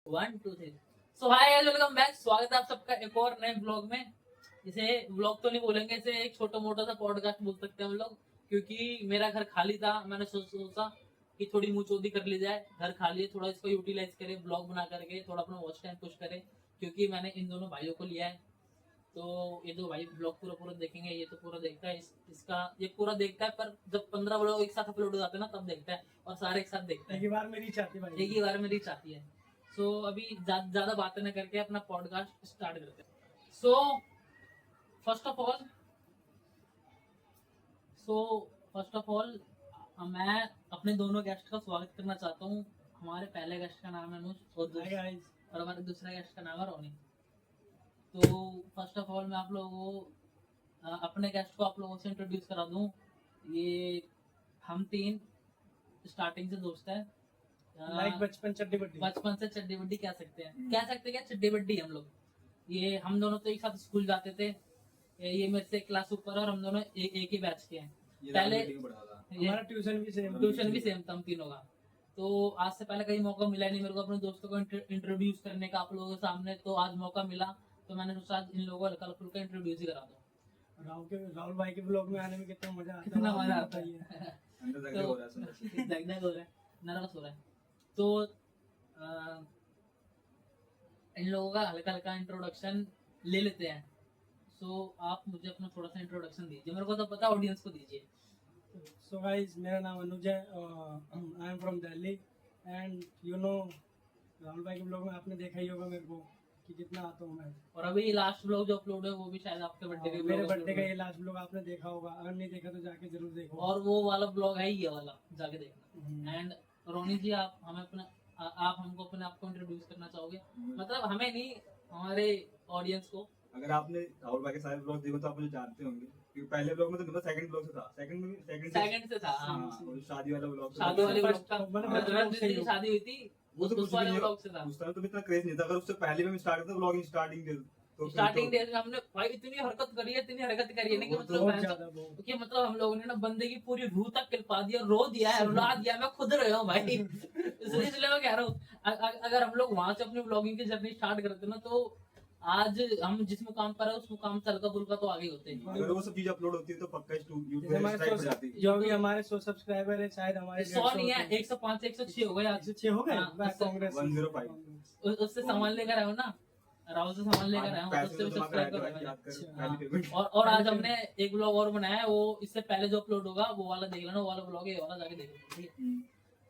1 2 3 सो hi guys, welcome back. स्वागत है आप सबका एक और नए ब्लॉग में। इसे ब्लॉग तो नहीं बोलेंगे, इसे एक छोटा मोटा सा पॉडकास्ट बोल सकते हैं हम लोग, क्योंकि मेरा घर खाली था। मैंने सोचा कि थोड़ी मुंह चोदी कर ली जाए। घर खाली है, थोड़ा इसको यूटिलाइज करें, ब्लॉग बना करके थोड़ा अपना वॉच टाइम पुश करें, क्योंकि मैंने इन दोनों भाइयों को लिया है। तो ये दो भाई ब्लॉग पूरा पूरा देखेंगे। ये तो पूरा देखता है, इसका ये पूरा देखता है, पर जब 15 ब्लॉग एक साथ अपलोड हो जाते हैं ना, तब देखता है, और सारे एक साथ देखता है। एक ही बार में रीच आती है भाई, एक ही बार में रीच आती है। सो अभी ज्यादा बातें न करके अपना पॉडकास्ट स्टार्ट करते हैं। First of all first of all मैं अपने दोनों गेस्ट का स्वागत करना चाहता हूँ। हमारे पहले गेस्ट का नाम है अनुज, हाय गाइस। और हमारे दूसरे गेस्ट का नाम है रोनी। तो फर्स्ट ऑफ ऑल मैं आप लोगों को अपने गेस्ट को आप लोगों से इंट्रोड्यूस करा दूं। ये हम तीन स्टार्टिंग से दोस्त है। लाइक बचपन चड्डी बड्डी। बचपन से चड्डी बड्डी कह सकते हैं, क्या चड्डी बड्डी हम लोग। ये हम दोनों तो एक साथ स्कूल जाते थे। ये मेरे से एक क्लास ऊपर है, और हम दोनों एक ही बैच के हैं। पहले हमारा ट्यूशन भी सेम था हम तीनों का। तो आज से पहले कहीं मौका मिला नहीं मेरे को अपने दोस्तों को इंट्रोड्यूस करने का आप लोगों के सामने। तो आज मौका मिला, तो मैंने सोचा आज इन लोगों को हल्का फुल्का इंट्रोड्यूस ही करा दो। राहुल भाई के ब्लॉग में आने में कितना मजा आता है। कितना मजा आता है। दगदग हो रहा है, नर्वस हो रहा है। तो इन लोगों का हल्का हल्का इंट्रोडक्शन ले लेते हैं। सो आप मुझे अपना थोड़ा सा इंट्रोडक्शन दीजिए, मेरे को तो पता, ऑडियंस को दीजिए। सो गाइस, मेरा नाम अनुज है, I am from Delhi and you know Rahul भाई के ब्लॉग में आपने देखा ही होगा मेरे को कि कितना आता हूँ मैं। और अभी लास्ट ब्लॉग जो अपलोड है वो भी शायद आपके बर्थडे के मेरे बर्थडे का ये लास्ट ब्लॉग आपने देखा होगा, अगर नहीं देखा तो जाके जरूर देखो। और वो वाला ब्लॉग है, ये वाला जाके देखना। एंड रोनी जी, आप हमें अपना आप हमको अपने आप को इंट्रोड्यूस करना चाहोगे? मतलब हमें नहीं, हमारे ऑडियंस को। अगर आपने राहुल भाई के सारे ब्लॉग देखे तो आप मुझे जानते होंगे, क्योंकि पहले ब्लॉग में तो नहीं, सेकंड ब्लॉग से था। सेकंड से था। हाँ, और शादी वाला ब्लॉग, शादी वाले ब्लॉग था। मतलब जिस शादी हुई थी वो तो उस वाले ब्लॉग से था। उस टाइम तो इतना क्रेज नहीं था। अगर उससे पहले में स्टार्ट करता ब्लॉगिंग स्टार्टिंग डेज, तो स्टार्टिंग डेज में हमने भाई इतनी हरकत करी है कि मतलब हम लोगों ने ना बंदे की पूरी रूह तक किलपा दिया, रो दिया है, रुला दिया। मैं खुद रोया हूँ भाई। इसलिए मैं कह रहा हूँ, अगर हम लोग वहां से अपनी ब्लॉगिंग की जर्नी स्टार्ट करते ना, तो आज हम जिस मुकाम पर है उस मुकाम से हल्का फुल्का तो आगे होते हैं। अगर वो सब चीज अपलोड होती है तो पक्का यूट्यूब पे स्ट्राइक हो जाती है। जो भी हमारे 100 सब्सक्राइबर है, शायद हमारे 100 नहीं है, 105 से 106 हो गए आज। 106 हो गए। हाँ, कांग्रेस 105 उससे सामान लेकर आया हूँ ना, राहुल से सामान लेकर आया हूँ, पैसे उससे तो भी जमा सब्सक्राइब कराए कर थे, रहा याद कर, अच्छा। पहली पेमेंट। और आज हमने एक ब्लॉग और बनाया है, वो इससे पहले जो अपलोड होगा वो वाला देख लेना। वो वाला ब्लॉग है, ये वाला जाके देख लेना, ठीक है?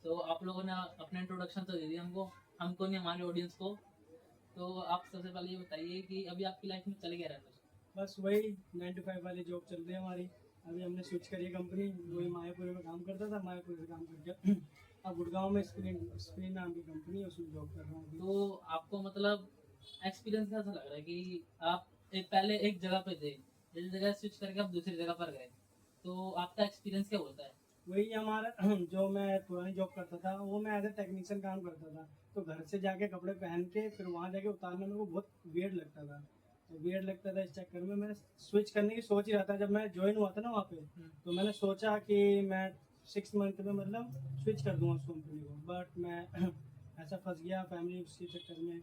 तो आप लोगों ने अपने इंट्रोडक्शन तो दे दिया हमको नहीं, हमारे ऑडियंस को। तो आप सबसे पहले ये बताइए कि अभी आपकी लाइफ में चल गया रहा है? बस वही 9 to 5 वाली जॉब चल रही है हमारी। अभी हमने स्विच करी कंपनी, वही मायापुर में काम करता था, मायापुर से काम करके अब गुड़गांव में स्क्रीन नाम की कंपनी है, उसमें जॉब कर रहा हूँ। तो आपको मतलब एक्सपीरियंस कैसा लग रहा है कि आप पहले एक जगह पे थे, जिस जगह स्विच करके आप दूसरी जगह पर गए, तो आपका एक्सपीरियंस क्या बोलता है? वही हमारा जो मैं पुरानी जॉब करता था, वो मैं एज ए टेक्नीशियन काम करता था। तो घर से जाके कपड़े पहन के फिर वहाँ जाके उतारने में बहुत वियर्ड लगता था। तो वियर्ड लगता था, इस चक्कर में मैं स्विच करने की सोच ही रहा था। जब मैं ज्वाइन हुआ था ना वहाँ पे, तो मैंने सोचा कि मैं 6 मंथ में मतलब स्विच कर दूंगा उस कंपनी को। बट मैं ऐसा फंस गया फैमिली के चक्कर में,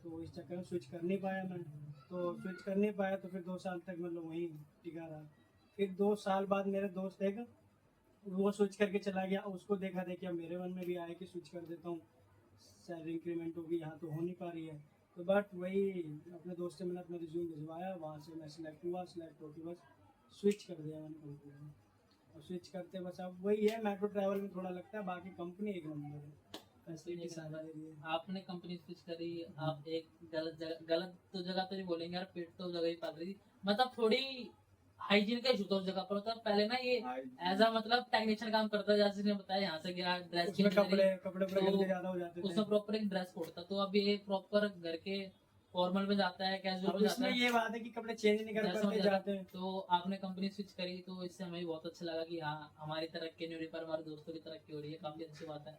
तो इस चक्कर में स्विच कर नहीं पाया मैं। तो स्विच कर नहीं पाया तो फिर 2 साल तक मतलब वहीं टिका रहा। फिर 2 साल बाद मेरे दोस्त एक वो स्विच करके चला गया, उसको देखा देखिए मेरे मन में भी आया कि स्विच कर देता हूँ, सैलरी इंक्रीमेंट होगी। यहाँ तो हो नहीं पा रही है, तो बट वही अपने दोस्त से मैंने अपना रिज्यूम भिजवाया, वहाँ से मैं सिलेक्ट हुआ। सिलेक्ट होकर बस स्विच कर दिया मैंने कंपनी में। और स्विच करते बस अब वही है, मेट्रो ट्रैवल में थोड़ा लगता है, बाकी कंपनी एक नंबर है, फैसिलिटी सारा दे रही है। आपने कंपनी स्विच करी, आप एक गलत तो जगह तो नहीं बोलेंगे यार, पेट तो जगह ही पाल रही थी। मतलब थोड़ी हाइजीन का इशू था उस जगह पर। मतलब पहले ना ये एज अ मतलब टेक्नीशियन काम करता है, जैसे बताया, यहाँ से गया ड्रेस उसमें कपड़े गंदे ज्यादा हो जाते थे, उसमें प्रॉपर एक ड्रेस कोड था। तो अब ये प्रॉपर घर के फॉर्मल में जाता है, कैजुअल में जाता है। ये बात है कि कपड़े चेंज नहीं कर पाते जाते हैं। तो आपने कंपनी स्विच करी, तो इससे हमें भी बहुत अच्छा लगा कि हाँ, हमारी तरक्की नहीं हो रही पर हमारे दोस्तों की तरक्की हो रही है, काफी अच्छी बात है।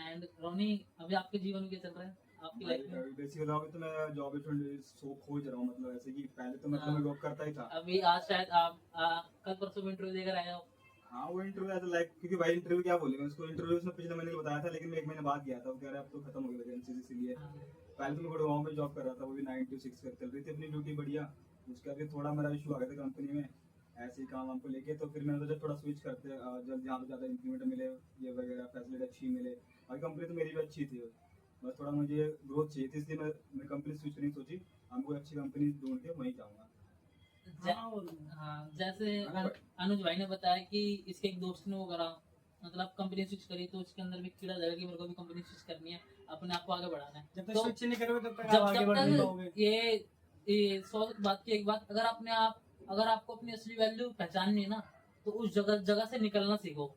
एंड रोनी, अभी आपके जीवन में क्या चल रहा है आपकी लाइफ में? बेसिकली अभी तो मैं जॉब सो खोज रहा हूँ। मतलब ऐसे कि पहले तो मतलब मैं जॉब करता ही था। अभी आज शायद आप कल परसों में इंटरव्यू देकर आए हो। हाँ वो इंटरव्यू ऐसा लाइक, क्योंकि भाई इंटरव्यू क्या बोलेंगे उसको, इंटरव्यू उसने पिछले महीने बताया था, लेकिन मैं 1 महीने बाद गया था, वो कह रहा है अब तो खत्म हो गई वैकेंसी, इसीलिए पहले तो मैं गुड़गांव में जॉब कर रहा था, वो भी 9 to 6 चल रही थी अपनी ड्यूटी बढ़िया। उसके बाद फिर थोड़ा मेरा इशू आ गया था कंपनी में ऐसे ही काम हमको लेके, तो फिर मैंने सोचा थोड़ा स्विच करते जल्द, यहाँ पे ज़्यादा इंक्रीमेंट मिले, ये वगैरह फैसिलिटी अच्छी मिले, और कंपनी तो मेरी भी अच्छी थी, बस थोड़ा मुझे ग्रोथ चाहिए थी, इसलिए मैं कंपनी स्विच नहीं सोची, हमको अच्छी कंपनी ढूंढ के वहीं जाऊँगा। हाँ, जैसे अनुज भाई ने बताया कि इसके एक दोस्त ने वो करा, मतलब कंपनी स्विच करी, तो उसके अंदर भी कीड़ा लगा कि मेरे को भी कंपनी स्विच करनी है, अपने आप को आगे बढ़ाना है। जब तक तो स्विच नहीं करोगे तब तक जब आप आगे बढ़ नहीं तक पाओगे। ये 100 बात की एक बात, अगर आपको अपनी असली वैल्यू पहचाननी है ना, तो उस जगह से निकलना सीखो,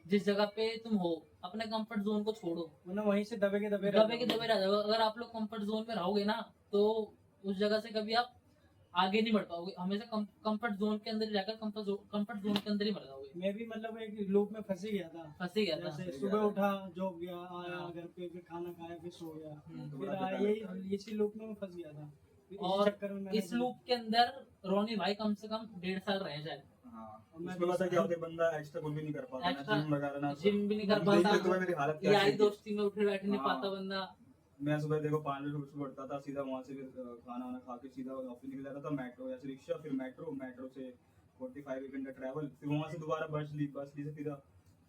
जिस जगह पे तुम हो, अपने कंफर्ट जोन को छोड़ो, वरना वहीं से दबे के दबे रह जाओ। अगर आप लोग कंफर्ट जोन में रहोगे ना, तो उस जगह से कभी आप आगे नहीं बढ़ पाओगे, हमेशा कंफर्ट जोन के अंदर ही रहकर कंफर्ट जोन के अंदर ही मर जाओगे। मैं भी मतलब एक लूप में फंस ही गया था। जैसे सुबह उठा, जॉब गया, आया घर पे, फिर खाना खाया, फिर सो गया, फिर यही इसी लूप में मैं फंस गया था। फिर इसी और चक्कर में मैंने इस लूप के अंदर रोनी भाई कम से कम 1.5 साल रहे शायद। उसमें पता क्या होता है, बंदा एक्स्ट्रा कुछ भी नहीं कर पाता, ना जिम वगैरह ना जिम भी नहीं कर देख के तो पाता, मेरी हालत क्या यारी थी। दोस्ती में उठे बैठ नहीं हाँ। पाता बंदा। मैं सुबह देखो 5 बजे सुबह उठता था, सीधा वहाँ से फिर खाना वाना खा के सीधा ऑफिस निकल जाता था, मेट्रो या फिर रिक्शा, फिर मेट्रो से 45 एक घंटा ट्रैवल, फिर वहाँ से दोबारा बस ली से सीधा,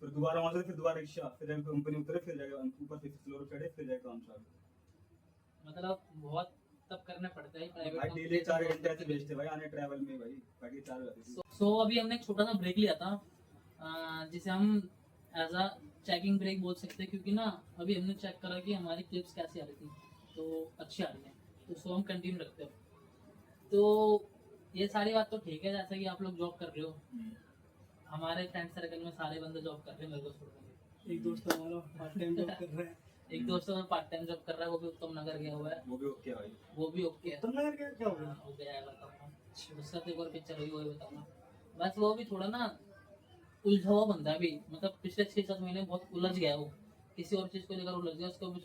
फिर दोबारा वहाँ से फिर दोबारा रिक्शा, फिर जाके कंपनी उतरे, फिर जाके ऊपर 5th फ्लोर चढ़े, फिर जाके काम चालू। मतलब बहुत तब करना पड़ता है भाई प्राइवेट। डेली 4 घंटे ऐसे बेचते भाई आने ट्रैवल में, भाई बाकी 4 हो जाती थी। सो अभी हमने एक छोटा सा ब्रेक लिया था, जिसे हम एज अ चेकिंग ब्रेक बोल सकते हैं, क्योंकि ना अभी हमने चेक करा कि हमारी क्लिप्स कैसी आ रही थी, तो अच्छी आ रही है, तो सो हम कंटिन्यू रखते हो। तो ये सारी बात तो ठीक है, जैसा कि आप लोग जॉब कर रहे हो, हमारे फ्रेंड सर्कल में सारे बंदे जॉब कर रहे हैं, मेरे को छोड़ के। एक दोस्त हमारा पार्ट टाइम जॉब कर रहा है। एक दोस्त में पार्ट टाइम जॉब कर रहा है, वो भी उत्तम नगर गया हुआ है, वो भी ओके भाई। वो भी ओके है। तुम नगर क्या हो गया? हो गया है, बताऊंगा उसका तो एक और पिक्चर हुई, वही बताऊंगा। बस वो भी थोड़ा ना उलझा हुआ बंदा है अभी, मतलब पिछले 6-7 महीने बहुत उलझ गया है वो, किसी और चीज को लेकर उलझ गया, उसको भी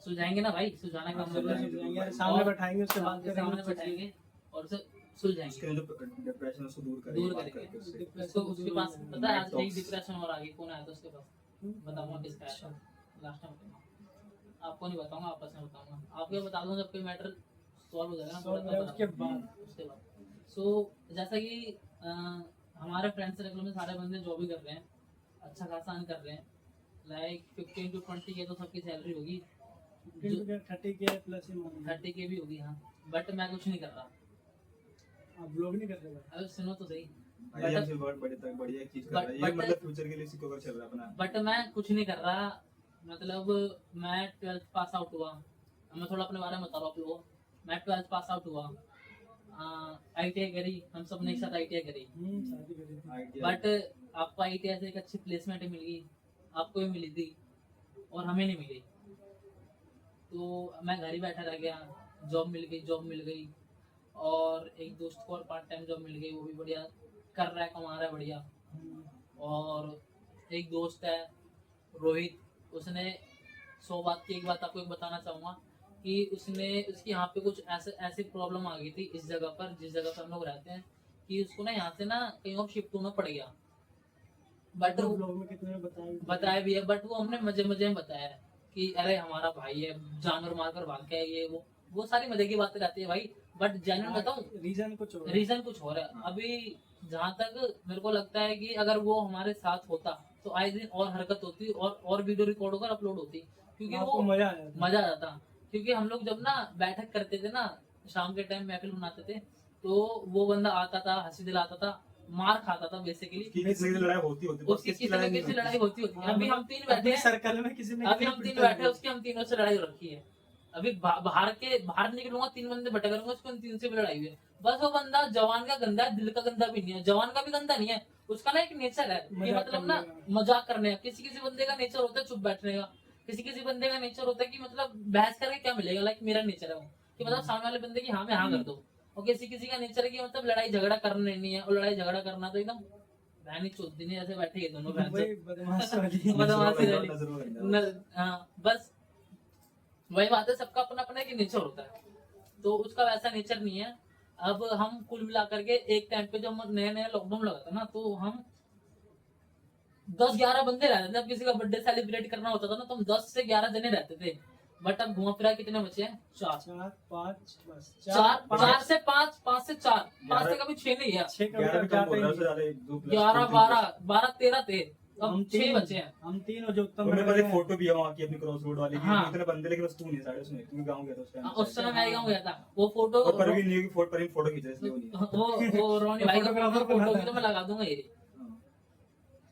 सुलझाएंगे ना भाई, सुलझाना का मतलब सामने बैठाएंगे, उसके बाद सामने बैठाएंगे और उसे सुलझाएंगे, उसके जो डिप्रेशन है उसको दूर दूर बात करेंगे। करके उससे। उसको उसके पास पता है, आज एक डिप्रेशन और आगे कौन आया था उसके पास, बताऊंगा किसका आया था, लास्ट टाइम बताऊंगा आपको, नहीं बताऊंगा, आपस में बताऊंगा। आपको बता दूं जब कोई मैटर सॉल्व हो जाएगा ना, उसके बाद सो जैसा कि हमारे फ्रेंड सर्कल में सारे बंदे जॉब भी कर रहे हैं, अच्छा खासा अर्न कर रहे हैं, लाइक 15 to 20 के तो सबकी सैलरी होगी, 30 के प्लस ही मान 30 के भी होगी, हाँ। बट मैं कुछ नहीं कर रहा। आप ब्लॉग नहीं कर रहे भाई? अरे सुनो तो सही, भाई हमसे बहुत बढ़िया चीज कर रहा है ये, मतलब फ्यूचर के लिए इसी को अगर चल रहा है अपना। बट मैं कुछ नहीं कर रहा, मतलब मैं 12th पास आउट हुआ, मैं थोड़ा अपने बारे में बता रहा हूँ आप लोगों को। मैं 12th पास आउट हुआ, ITI करी, हम सब ने एक साथ ITI करी, शादी करी थी। ITI बट आपको ITI से एक अच्छी प्लेसमेंट मिल गई, आपको भी मिली थी और हमें नहीं मिली, तो मैं घर ही बैठा रह गया। जॉब मिल गई और एक दोस्त को और पार्ट टाइम जॉब मिल गई, वो भी बढ़िया कर रहा है, कमा रहा है बढ़िया। और एक दोस्त है रोहित, उसने 100 बात की एक बात आपको एक बताना चाहूँगा कि उसकी यहाँ पे कुछ ऐसी प्रॉब्लम आ गई थी इस जगह पर, जिस जगह पर हम लोग रहते हैं, कि उसको ना यहाँ से ना कहीं और शिफ्ट होना पड़ गया। बट ब्लॉग में कितने ने बताया भी है, बट वो हमने मजे में बताया है कि अरे हमारा भाई है, जानवर मारकर भाग गया, ये वो सारी मजे की बातें रहती है भाई। बट जेन्युइन बताऊं, रीजन कुछ हो रहा है। अभी जहाँ तक मेरे को लगता है कि अगर वो हमारे साथ होता तो आए दिन और हरकत होती और वीडियो रिकॉर्ड होकर अपलोड होती, क्योंकि वो मजा आ जाता। क्योंकि हम लोग जब ना बैठक करते थे ना, शाम के टाइम महफिल बनाते थे, तो वो बंदा आता था, हंसी दिलाता था, मार खाता था बेसिकली, किसी से लड़ाई होती उसकी किसी न किसी लड़ाई होती। अभी हम 3 बैठे हैं सर्कल में, किसी ने अभी हम 3 बैठे हैं, उसकी हम तीनों से लड़ाई हो रखी है। अभी बाहर निकलूंगा, 3 बंदे भटक करूंगा, उसको 3 से भी लड़ाई हुई है। बस वो बंदा जवान का गंदा है, दिल का गंदा भी नहीं है, जवान का भी गंदा नहीं है, उसका ना एक नेचर है कि मतलब ना मजाक करने का। किसी बंदे का नेचर होता है चुप बैठने का, किसी बंदे का नेचर होता है कि मतलब बहस करके क्या मिलेगा, लाइक मेरा नेचर है वो कि मतलब सामने वाले बंदे की हाँ में हाँ कर दो। और किसी का नेचर है कि मतलब लड़ाई झगड़ा करना नहीं है, और लड़ाई झगड़ा करना तो एकदम बहनी चोद दिन ऐसे बैठे हैं दोनों बस वही बात है, सबका अपना अपना एक नेचर होता है, तो उसका वैसा नेचर नहीं है। अब हम कुल मिला करके एक टाइम पे जब नया नया लॉकडाउन लगा था ना, तो हम 10-11 बंदे रहते थे। जब किसी का बर्थडे सेलिब्रेट करना होता था ना, तो हम 10 से 11 जने रहते थे। बट अब घुमा फिरा कितने बचे हैं? 4 4 5 बस 4 4 4 5 से 5, 5 से 4, 5 से 11 कभी 6 नहीं है। 6 कभी 11 कभी कम जाता बोल ही रहा है, उससे नहीं। ज्यादा 2 प्लस 11 12 12 13 थे, अब हम 6 तीन बचे हैं। हम तीन और जो उत्तम और मेरे पास नगर एक में फोटो भी है वहाँ की अपनी क्रॉस रोड वाली की, हाँ। इतने बंदे लेकिन बस तू नहीं साइड उसमें, क्योंकि गाँव गया था उस टाइम। उस समय मैं गाँव गया था, वो फोटो और परवीन नहीं, परवीन फोटो खींच रहा है, इसलिए वो नहीं है। वो रोनी भाई का फोटोग्राफर फोटो बना भी था। तो मैं लगा दूंगा ये। हाँ।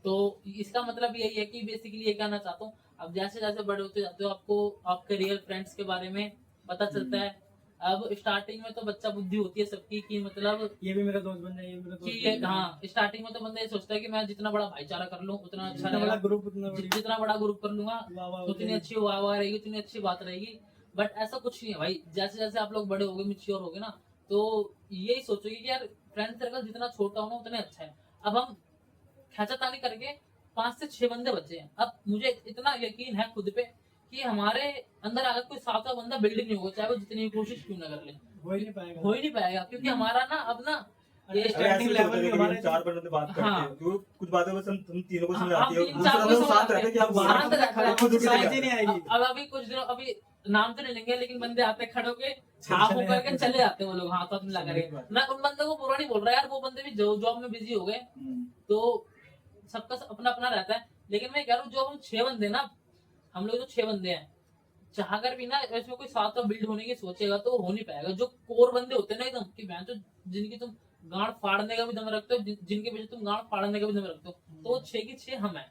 तो इसका मतलब यही है कि बेसिकली ये कहना चाहता हूँ, अब जैसे जैसे बड़े होते जाते हो आपको आपके रियल फ्रेंड्स के बारे में पता चलता है। अब स्टार्टिंग में तो बच्चा बुद्धि होती है सबकी, कि मतलब ये भी मेरा दोस्त बन जाए, ये मेरा दोस्त कि बन जाए। हाँ, स्टार्टिंग में तो बंदा ये सोचता है कि मैं जितना बड़ा भाईचारा कर लूं उतना अच्छा जितना बड़ा रहेगा, ग्रुप उतना बड़ी जितना बड़ा ग्रुप कर लूंगा वाह वाह उतनी अच्छी वाह वाह रहेगी, उतनी अच्छी बात रहेगी। बट ऐसा कुछ नहीं है भाई। जैसे जैसे आप लोग बड़े हो गए, मिच्योर हो गए ना, तो यही सोचोगे कि यार फ्रेंड सर्कल जितना छोटा हो ना उतना अच्छा है। अब हम खींचातानी करके 5 से 6 बंदे बचे हैं। अब मुझे इतना यकीन है खुद पे कि हमारे अंदर अगर कोई 7वां बंदा बिल्डिंग नहीं होगा, चाहे वो जितनी भी कोशिश क्यों ना कर ले, हो ही नहीं पाएगा। हो ही नहीं पाएगा। क्योंकि हमारा ना अब ना ये अरे ऐसे स्टार्टिंग भी लेवल होता है में कि हमारे हम 4 बंदे बात करते हाँ। हैं, जो कुछ बातें बस हम तीनों को हाँ, समझाती है, हम 3-4 दूसरा को लोग साथ रहते हैं कि हम शांत बात रहते हैं, खुद उठ शांति जाएगा। नहीं आएगी। अब अभी कुछ दिनों अभी नाम तो नहीं लेंगे, लेकिन बंदे आते खड़े होके हाथ चले ऊपर के जाते चले जाते हैं वो लोग, हाथ हाथ मिला सही करके। बात। मैं उन बंदों को बुरा नहीं बोल रहा यार, वो बंदे भी जॉब में बिजी हो गए, तो सबका अपना अपना रहता है। लेकिन मैं कह रहा हूँ जो हम 6 बंदे ना, हम लोग जो 6 बंदे हैं, चाहकर भी ना इसमें कोई 7वां बिल्ड होने की सोचेगा तो हो नहीं पाएगा। जो कोर बंदे होते हैं ना एकदम, कि बहन तो जिनकी तुम गांड फाड़ने का भी दम रखते हो, जिनके पीछे तुम गांड फाड़ने का भी दम रखते हो, तो वो 6 की 6 हम हैं।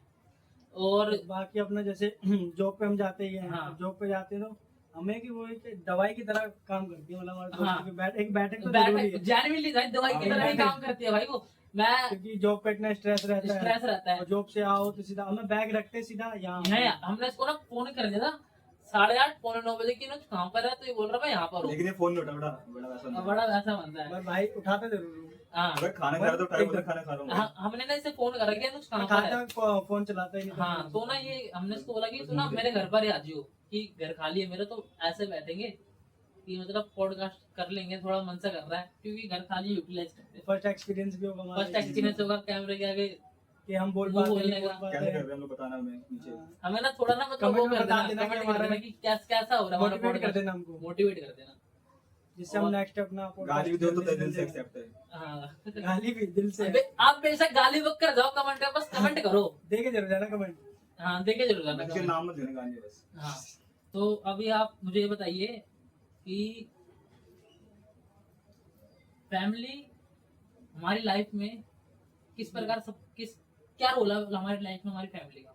और बाकी अपना जैसे जॉब पे हम जाते ही हैं, हाँ। जॉब पे जाते हैं तो हमें कि वो एक दवाई की तरह काम करती है, मतलब हमारे दोस्तों हाँ। की एक बैठक तो जरूरी बैठक है, जेन्युइनली दवाई की तरह ही काम करती है भाई वो। मैं क्योंकि जॉब पे इतना स्ट्रेस रहता है, स्ट्रेस रहता है। और जॉब से आओ तो सीधा हमें बैग रखते सीधा यहाँ यहाँ हमने इसको ना फोन कर दिया था 8:30 पौने 9 बजे की, कहाँ पर है, तो ये बोल रहा मैं यहाँ पर हूँ। लेकिन ये फोन नहीं उठा, बड़ा वैसा नहीं है। बड़ा वैसा बनता है। पर भाई उठाते जरूर हूँ। हाँ, अगर खाना खा रहा तो टाइम खाना खा रहा हूँ। हमने ना इसे फोन करा कि अनुज कहाँ पर है। खाता फोन चलाता ही नहीं था। हाँ, तो ना ये हमने इसको बोला कि तू ना मेरे घर पर ही आ जियो, कि घर खाली है मेरा, तो ऐसे बैठेंगे कि मतलब पॉडकास्ट कर लेंगे, थोड़ा मन सा कर रहा है, क्योंकि घर खाली यूटिलाइज करते हैं। फर्स्ट एक्सपीरियंस भी होगा हमारा, फर्स्ट एक्सपीरियंस होगा कैमरे के आगे, कि हम बोल वो पाते बोलने नहीं बोल का। पाते कैसे कर हैं। रहे हैं हम लोग, बताना हमें नीचे। हमें ना थोड़ा ना मतलब कमेंट वो में कर बता देना, देना कि कमेंट कर हमारा देना कि कैसा हो रहा है हमारा मोटिवेट कर पॉडकास्ट, देना हमको, मोटिवेट कर देना। जिससे हम नेक्स्ट अपना गाली भी दो तो podcast दिल से जल्दी एक्सेप्ट है। हाँ। गाली भी दिल से आप बेशक गाली बक कर जाओ कमेंट में, बस कमेंट करो। देखे जरूर जाना कमेंट। हाँ, देखे जरूर करना इसके comment। नाम मत लेना गाली बस। हाँ, तो अभी आप मुझे ये बताइए कि फैमिली हमारी लाइफ में किस प्रकार क्या रोल है हमारी लाइफ में हमारी फैमिली का?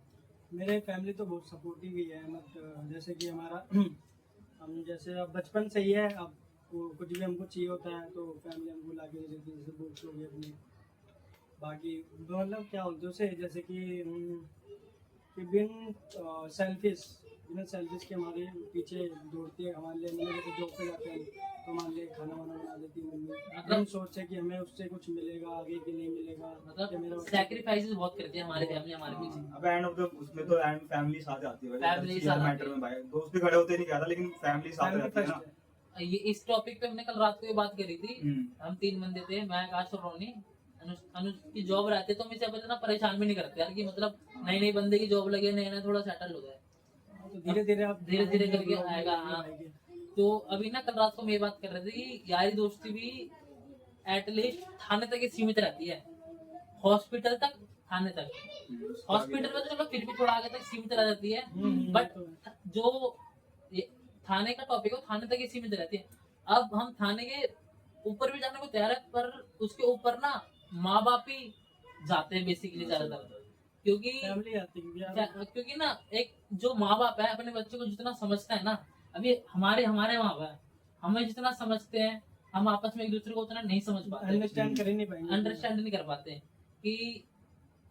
मेरे फैमिली तो बहुत सपोर्टिव ही है, मतलब जैसे कि हमारा हम जैसे अब बचपन से ही है, अब कुछ भी हमको चाहिए होता है तो फैमिली हमको ला के देती है, जैसे बुक्स हो गई अपनी। बाकी मतलब क्या बोलते हैं उसे, जैसे कि बिना सेल्फिश के हमारे पीछे दौड़ती है हमारे लिए। मतलब जैसे जॉब पे जाते हैं तो हमारे लिए खाना वाना बना देती है मम्मी, हम सोचते हैं कि हमें उससे कुछ मिलेगा आगे कि नहीं मिलेगा, या मेरा मतलब सैक्रिफाइसेस बहुत करती है हमारी फैमिली हमारे पीछे। अब एंड ऑफ द उसमें तो एंड फैमिली साथ आती है भाई, Family हर साथ मैटर आती में भाई दोस्त भी खड़े होते नहीं कहता, लेकिन फैमिली साथ फैमिली रहती है फर्स्ट ना। है। ये इस टॉपिक पे हमने कल रात को ये बात करी थी। हम 3 बंदे थे, मैं आकाश और रोनी। अनुज की जॉब रहती है तो हम इसे अब इतना परेशान भी नहीं करते यार, कि मतलब नई नई बंदे की जॉब लगे, नया नया थोड़ा सेटल हो जाए, तो धीरे धीरे आप धीरे करके आएगा। हाँ, तो अभी ना कल रात को मैं ये बात कर रहे थे कि यारी दोस्ती भी एटलीस्ट थाने तक ही सीमित रहती है, हॉस्पिटल तक, थाने तक। हॉस्पिटल में तो चलो फिर भी थोड़ा आगे तक सीमित रह जाती है, बट जो ये थाने का टॉपिक है थाने तक ही सीमित रहती है। अब हम थाने के ऊपर भी जाने को तैयार है, पर उसके ऊपर ना माँ बाप ही जाते हैं बेसिकली ज्यादातर, क्योंकि फैमिली आती है क्योंकि ना एक जो माँ बाप है अपने बच्चे को जितना समझता है ना, अभी हमारे माँ बाप है, हमें जितना समझते हैं हम आपस में एक दूसरे को उतना नहीं समझ पाते, अंडरस्टैंड कर ही नहीं पाएंगे, अंडरस्टैंड नहीं कर पाते। कि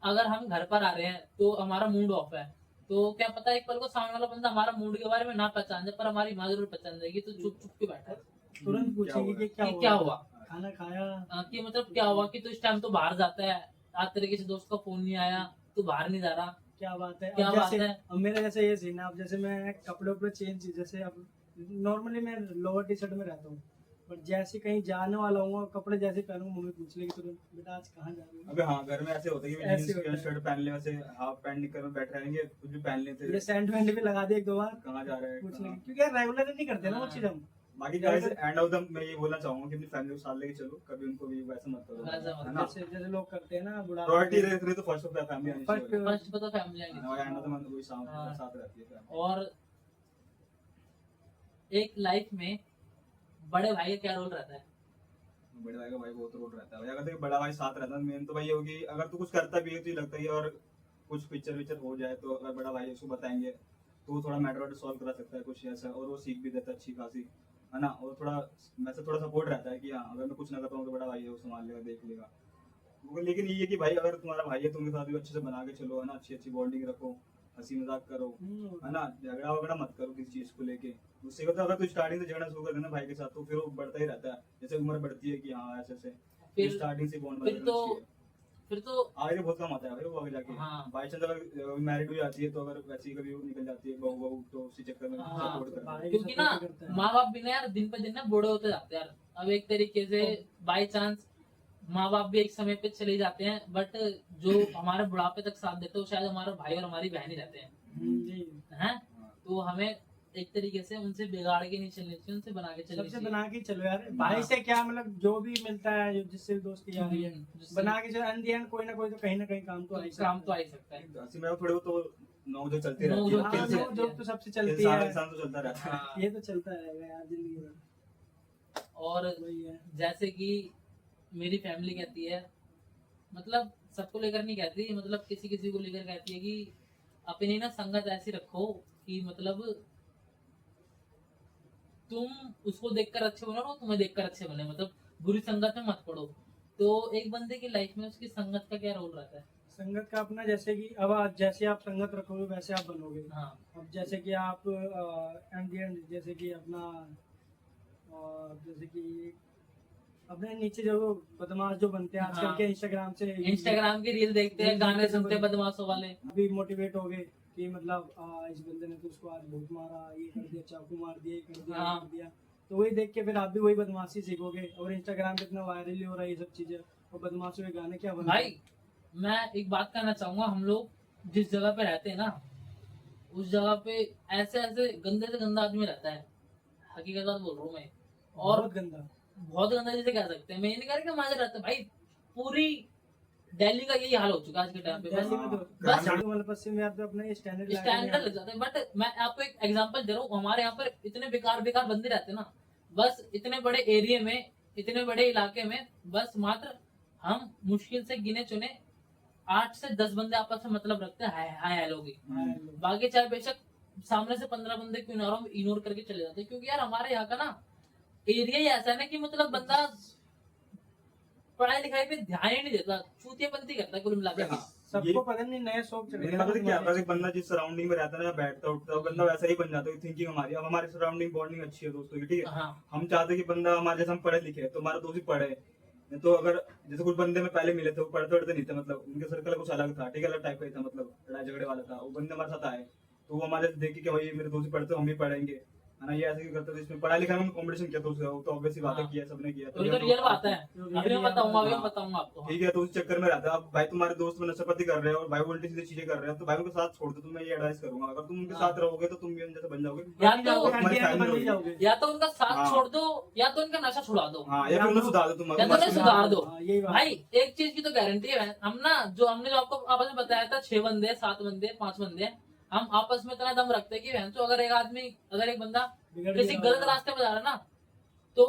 अगर हम घर पर आ रहे हैं तो हमारा मूड ऑफ है, तो क्या पता एक पल को सामने वाला बंदा हमारा मूड के बारे में ना पहचान जाए, पर हमारी माँ जरूर पहचान जाएगी, तो चुप चुप के बैठा है तुरंत पूछेंगे कि क्या हुआ, खाना खाया, कि मतलब क्या हुआ, कि तो इस टाइम तो बाहर जाता है, आज तरीके से दोस्त का फोन नहीं आया, तू बाहर नहीं जा रहा, क्या बात है। क्या अब बात जैसे है? अब मेरा जैसे ये सीन है, अब जैसे मैं कपड़े उपड़े चेंज, जैसे अब नॉर्मली मैं लोअर टी शर्ट में रहता हूँ, पर जैसे कहीं जाने वाला हूँ कपड़े जैसे पहनूंगा मम्मी पूछ लेगी तुरंत बेटा आज कहाँ जा रही हो। अबे हाँ, घर में ऐसे होता है कि ऐसे जीन्स होता है। शर्ट पहन ले, वैसे हाफ पैंट निकल में बैठ रहेंगे, कुछ भी पहन लेते ये सेंट वेंट भी लगा दिए 1-2 बार कहाँ जा रहे हैं पूछ लेंगे कहाँ। क्योंकि यार रेगुलर नहीं करते ना वो चीज हम। बाकी गाइस एंड ऑफ द मैं ये बोलना चाहूंगा कि अपनी फैमिली को साथ लेके चलो, कभी उनको भी वैसा मत करो, वैसा मत है ना। जैसे जैसे लोग करते हैं ना बुढ़ा प्रायोरिटी रहे तो फर्स्ट ऑफ द फैमिली आनी First- चाहिए, फर्स्ट पे तो फैमिली आएगी। और एंड ऑफ द मंथ वही हाँ। साथ रहती है family। और एक लाइफ में बड़े भाई का क्या रोल रहता है? बड़े भाई का भाई बहुत रोल रहता है भाई, अगर देखो बड़ा भाई साथ रहता है मेन तो भाई होगी, अगर तू कुछ करता भी है तो ये लगता है कि और कुछ पिक्चर विक्चर हो जाए तो अगर बड़ा भाई उसको बताएंगे तो वो थोड़ा मैटर सॉल्व करा सकता है कुछ ऐसा, और वो सीख भी देता है अच्छी खासी, है ना। और थोड़ा वैसे थोड़ा सपोर्ट रहता है कि हाँ अगर मैं कुछ ना कर पाऊँ तो बड़ा भाई है वो संभाल लेगा देख लेगा। लेकिन ये है कि भाई अगर तुम्हारा भाई है तो उनके साथ भी अच्छे से बना के चलो, है ना, अच्छी अच्छी बॉन्डिंग रखो, हंसी मजाक करो, है ना, झगड़ा वगड़ा मत करो किसी चीज को लेके। उससे क्या होता है अगर तू स्टार्टिंग से झगड़ा शुरू कर देना भाई के साथ तो फिर वो बढ़ता ही रहता है, जैसे उम्र बढ़ती है कि हाँ ऐसे ऐसे फिर स्टार्टिंग से बॉन्ड फिर तो आगे बहुत कम आता है भाई वो आगे जाके। हाँ। बाई चांस अगर मैरिड हो जाती है तो अगर वैसी कभी वो निकल जाती है बहू बहू तो उसी चक्कर में हाँ, सपोर्ट करता है। भाई क्योंकि ना support करता है। माँ बाप भी ना यार दिन पे दिन ना बूढ़े होते जाते हैं यार। अब एक तरीके से बाय चांस माँ बाप भी एक समय पे चले जाते हैं, बट जो हमारे बुढ़ापे तक साथ देते हैं वो शायद हमारा भाई और हमारी बहन ही रहते हैं, जी हैं? तो हमें एक तरीके से उनसे बिगाड़ के नहीं चलनी चाहिए, उनसे बना के चलनी सबसे चाहिए। बना के चलो यार भाई से क्या मतलब जो भी मिलता है जो जिससे भी दोस्ती यारी है जिससे बना के चलो एंड द एंड कोई ना कोई तो कहीं ना कहीं काम तो आ ही काम तो आ सकता ही सकता है। हंसी में थोड़े तो नौक जो चलती नोक रहती है, झोंक है। हाँ, खेल से जो जो तो सबसे चलती इंसान है इंसान तो चलता रहता है। हाँ। ये तो चलता रहेगा यार जिंदगी में और वही है। जैसे कि मेरी फैमिली कहती है, मतलब सबको लेकर नहीं कहती, मतलब किसी किसी को लेकर कहती है कि अपनी ना संगत ऐसी रखो कि मतलब तुम उसको देखकर अच्छे बनो और वो तुम्हें देखकर अच्छे बने, मतलब बुरी संगत में मत पड़ो। तो एक बंदे की लाइफ में उसकी संगत का क्या रोल रहता है? संगत का अपना जैसे कि अब जैसे आप संगत रखोगे वैसे आप बनोगे। हाँ अब जैसे कि आप एंड द एंड जैसे कि अपना जैसे कि अपने नीचे जो बदमाश जो बनते हैं आजकल हाँ। के इंस्टाग्राम से इंस्टाग्राम की रील देखते हैं, रील गाने देखते सुनते हैं हैं, बदमाशों वाले। अभी मोटिवेट हो गए कि मतलब इस बंदे ने तो उसको आज बहुत मारा, ये कर दिया, चाकू मार दिया, ये कर दिया, ये हाँ। कर दिया। तो वही देख के फिर आप भी वही बदमाशी सीखोगे। और इंस्टाग्राम पे इतना वायरल ही हो रहा है ये सब चीजें, और बदमाशों के गाने क्या बन रहे भाई मैं एक बात कहना चाहूंगा, हम लोग जिस जगह पे रहते हैं ना उस जगह पे ऐसे ऐसे गंदे से गंदा आदमी रहता है, हकीकत बात बोल रहा हूँ मैं। और बहुत गंदा। बहुत गंदा जिसे कह सकते हैं, मैं ये नहीं कह रहा कि माजा रहता है भाई, पूरी दिल्ली का यही हाल हो चुका है आज के टाइम पे। दिल्ली में तो बस मतलब पश्चिम में तो अपना ये स्टैंडर्ड स्टैंडर्ड लग जाता है। बट मैं आपको एक एग्जांपल दे रहा हूँ, हमारे यहाँ पर इतने बेकार बेकार बंदे रहते हैं ना, बस इतने बड़े एरिया में, इतने बड़े इलाके में, बस मात्र हम मुश्किल से गिने चुने 8 से 10 बंदे आपस में मतलब रखते हैं, हाय हाय हेलो की। बाकी चाहे बेशक सामने से 15 बंदे क्यों ना हो, हम इग्नोर करके चले जाते हैं, क्योंकि यार हमारे यहाँ का ना एरिया ही ऐसा है ना कि मतलब बंदा पढ़ाई लिखाई पे ध्यान ही नहीं देता, चूतियापंती करता है कुल मिलाकर। हाँ, सबको पता नहीं नया शौक चल मेरे मतलब क्या है, अगर एक बंदा जिस सराउंडिंग में रहता है ना, बैठता उठता है, वो बंदा वैसा ही बन जाता है। थिंकिंग हमारी, अब हमारे सराउंडिंग बॉन्डिंग अच्छी है दोस्तों की, ठीक है, हाँ हम चाहते हैं कि बंदा हमारे जैसे हम पढ़े लिखे हैं, तो हमारा दोस्त भी पढ़े। नहीं तो अगर जैसे कुछ बंदे में पहले मिले थे वो पढ़ते पढ़ते नहीं थे, मतलब उनके सर्कल कुछ अलग था, ठीक है, अलग टाइप का ही था, मतलब लड़ाई झगड़े वाला था। वो बंदे हमारे साथ आए तो वो हमारे देखे कि भाई मेरे दोस्त पढ़ते हम भी पढ़ेंगे, है ना, ये ऐसे क्यों करते थे। इसमें पढ़ाई लिखाई में कंपटीशन किया तो ऑब्वियस सी बात है, हाँ। किया सबने किया। तो ये तो रियल बात है, अभी मैं बताऊंगा, अभी मैं बताऊंगा आपको। ठीक है, तो उस चक्कर में रहता है। अब भाई तुम्हारे दोस्त में नशापति कर रहे हो और भाई वो उल्टी सीधी चीजें कर रहे हैं, तो भाई उनके साथ छोड़ दो। तो मैं ये एडवाइस करूंगा, अगर तुम उनके साथ रहोगे तो तुम भी उन जैसे बन जाओगे, या तो हमारी फैमिली होगी। जाओगे। या तो उनका साथ हाँ। छोड़ दो, या तो उनका नशा छुड़ा दो, हाँ, या फिर उन्हें सुधार दो तुम, या तो उन्हें सुधार दो। यही बात भाई एक चीज की तो गारंटी है, हम ना जो हमने जो आपको आपस में बताया था 6 बंदे 7 बंदे 5 बंदे, हम आपस में इतना दम रखते हैं कि बहन, तो अगर एक आदमी, अगर एक बंदा बिगड़ किसी गया गलत होगा। रास्ते में जा रहा है ना, तो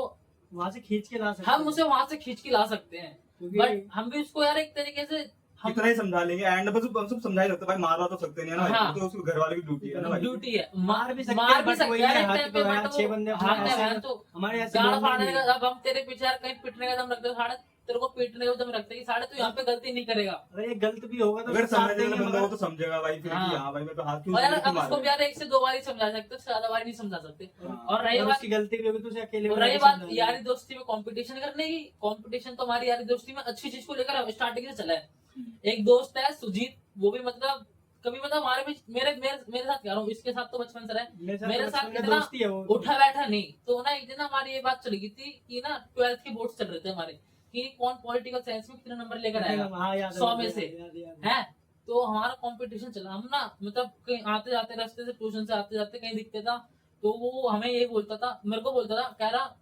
वहां से खींच के ला सकते हम हैं। उसे वहां से खींच के ला सकते हैं। क्योंकि बट हम भी उसको यार एक तरीके से हम कितना ही समझा लेंगे, एंड बस हम सब समझा ही सकते हैं। भाई मारवा तो सकते नहीं है ना भाई, हाँ। वो तो उसके घर वाले की ड्यूटी है ना भाई। ड्यूटी है, मार भी सकते मार हैं, भी but सकते वही हैं है, एक हाथ टाइम तो पे, यार, बट 6 वो बंदे अपने हाथ में ऐसे- है तो हमारे ऐसे गाड़ लोग फाड़ने नहीं का, हैं। अब हम तेरे पीछे यार कहीं पिटने का दम रखते हो, साढ़े तेरे को पीटने का दम रखते हैं कि साढ़े तू यहाँ पे गलती नहीं करेगा। अगर ये गलत भी होगा तो अगर उसको साथ समझने वाला देंगे, बंदा हो मगर तो समझेगा भाई फिर कि हाँ। हाँ भाई मैं तो हाथ क्यों और यार क्यों अब मार उसको रहा भी यार 1 से 2 बार ही समझा सकते, उससे ज्यादा बार नहीं समझा सकते। हाँ। और रही और बात उसकी गलती भी होगी तो उसे अकेले और बना रही के बात समझाएंगे। यारी दोस्ती में कंपटीशन करने की, कंपटीशन तो हमारी यारी दोस्ती में अच्छी चीज को लेकर स्टार्टिंग से चला है। एक दोस्त है सुजीत, वो भी मतलब कभी मतलब हमारे बीच मेरे मेरे मेरे साथ कह रहा हूँ, इसके साथ तो बचपन से रहे, मेरे साथ बचपन में इतना दोस्ती है वो तो। उठा बैठा नहीं। तो ना एक दिन ना हमारी ये बात चल गई थी कि ना 12th के बोर्ड चल रहे थे हमारे, कि कौन पॉलिटिकल साइंस में कितने नंबर लेकर आएगा हाँ, याद है, 100 में याद से, है, याद है। है। तो हमारा कंपटीशन चला, हम ना मतलब कहीं आते जाते रास्ते से, ट्यूशन से आते जाते कहीं दिखते था, तो वो हमें ये बोलता था, मेरे को बोलता था, कह रहा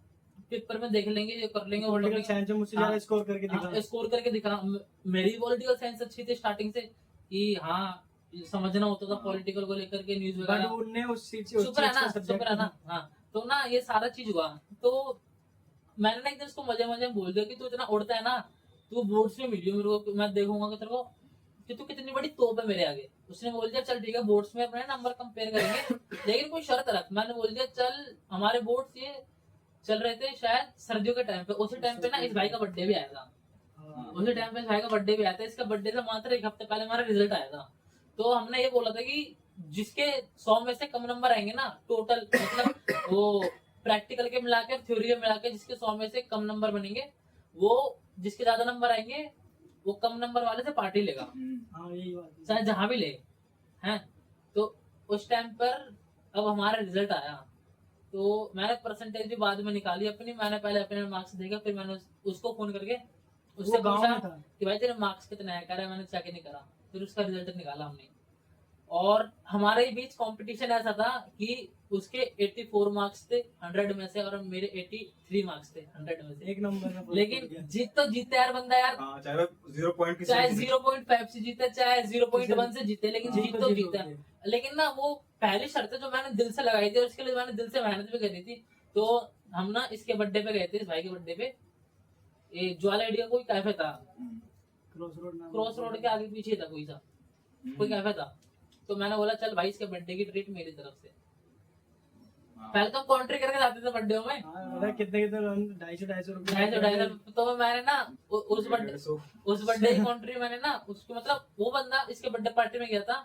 पेपर में देख लेंगे, ये कर लेंगे, वो कर पॉलिटिकल लेंगे। साइंस में मुझसे हाँ, ज्यादा स्कोर करके दिखा। स्कोर करके दिखा। मेरी पॉलिटिकल साइंस अच्छी थी स्टार्टिंग से, कि हाँ समझना होता था पॉलिटिकल को लेकर के, न्यूज बट वगैरह। उनने उस चीज से चुप रहना। हाँ, तो ना ये सारा चीज हुआ। तो मैंने ना एक दिन उसको मजे मजे में बोल दिया कि तू इतना उड़ता है ना, तू बोर्ड्स में मिलियो मेरे को, मैं देखूंगा कि तेरे को कि तू कितनी बड़ी तोप है मेरे आगे। उसने बोल दिया चल ठीक है, बोर्ड्स में अपने नंबर कंपेयर करेंगे, लेकिन कोई शर्त रख। मैंने बोल दिया चल, हमारे बोर्ड्स ये चल रहे थे शायद सर्दियों के टाइम पे, उसी टाइम पे ना इस भाई का बर्थडे भी आया था, उसी टाइम पे इस भाई का बर्थडे भी आया था। इसका बर्थडे से मात्र एक हफ्ते पहले हमारा रिजल्ट आया था। तो हमने ये बोला था कि जिसके 100 में से कम नंबर आएंगे ना टोटल, मतलब वो प्रैक्टिकल के मिला के और थ्योरी के मिला के, जिसके 100 में से कम नंबर बनेंगे, वो जिसके ज्यादा नंबर आएंगे वो कम नंबर वाले से पार्टी लेगा, हाँ, यही बात है। चाहे जहां भी ले, हैं। तो उस टाइम पर अब हमारा रिजल्ट आया, तो मैंने परसेंटेज भी बाद में निकाली अपनी। मैंने पहले अपने मार्क्स देखा, फिर मैंने उसको फोन करके उससे वो गाँव पूछा में था। कि भाई तेरे मार्क्स कितने आया, कह रहा है मैंने चेक ही नहीं करा। फिर उसका रिजल्ट निकाला हमने, और हमारे बीच कंपटीशन ऐसा था कि उसके 84 मार्क्स थे 100 में से, और मेरे 83 मार्क्स थे 100 में से। एक नंबर में लेकिन जीत तो जीते यार बंदा यार, हाँ, चाहे 0 पॉइंट चाहे 0.5 से जीते चाहे 0.1 से जीते, लेकिन जीत जीत तो तो जीत जीता। होती लेकिन ना वो पहली शर्त जो मैंने दिल से लगाई थी, और उसके लिए मैंने दिल से मेहनत भी करी थी। तो हम ना इसके बर्थडे पे गए थे, इस भाई के बर्थडे पे। ये ज्वाला आइडिया कोई कैफे था, क्रॉस रोड के आगे पीछे था कोई सा, कोई कैफे था। तो मैंने बोला चल भाई इसके बर्थडे की ट्रीट मेरी तरफ से। पहले तो कॉन्ट्री करके जाते थे बर्थडे में, हाँ, कितने 250 रुपए 250 तो मैंने ना उस बर्थडे की कॉन्ट्री मैंने ना उसको, मतलब वो बंदा इसके बर्थडे पार्टी में गया था,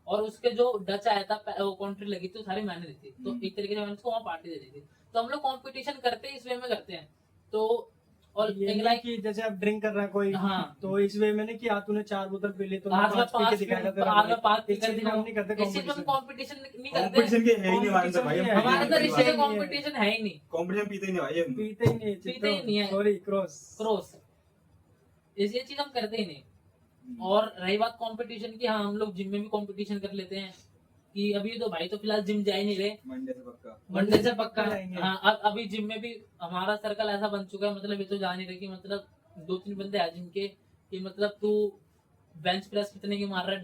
और उसके जो डच आया था वो कॉन्ट्री लगी थी, वो सारी मैंने दी थी। तो एक तरीके से मैंने उसको वहाँ पार्टी दे दी थी। तो हम लोग कॉम्पिटिशन करते हैं, इस वे में करते हैं। तो और ये एक नहीं लाइक, कि जैसे आप ड्रिंक कर रहा है कोई, हाँ, तो इस वे में नहीं कि तूने 4 बोतल पी ली तो आज में 5 पी के पाँच दिखाएगा तेरा आज में भाई। 5 इस चीज में हम नहीं करते इस चीज में हम कंपटीशन। कंपटीशन नहीं करते। कंपटीशन के है ही नहीं हमारे अंदर भाई, हम हमारे अंदर रिश्ते रिश्ते का कंपटीशन है ही नहीं। कंपटीशन पीते ही नहीं भाई हम। पीते ही नहीं है, पीते ही नहीं है। Sorry cross. क्रॉस ये चीज हम करते ही नहीं। और रही बात कंपटीशन की, हाँ हम लोग जिम में भी कंपटीशन कर लेते हैं, कि अभी तो भाई तो फिलहाल जिम जा ही नहीं रहे, मंडे से पक्का। मंडे से पक्का जाएंगे। हाँ। अभी जिम में भी हमारा सर्कल ऐसा बन चुका है, मतलब ये तो जा नहीं रहे कि मतलब 2-3 बंदे हैं जिम के, कि मतलब तू बेंच प्रेस कितने की मार रहा है,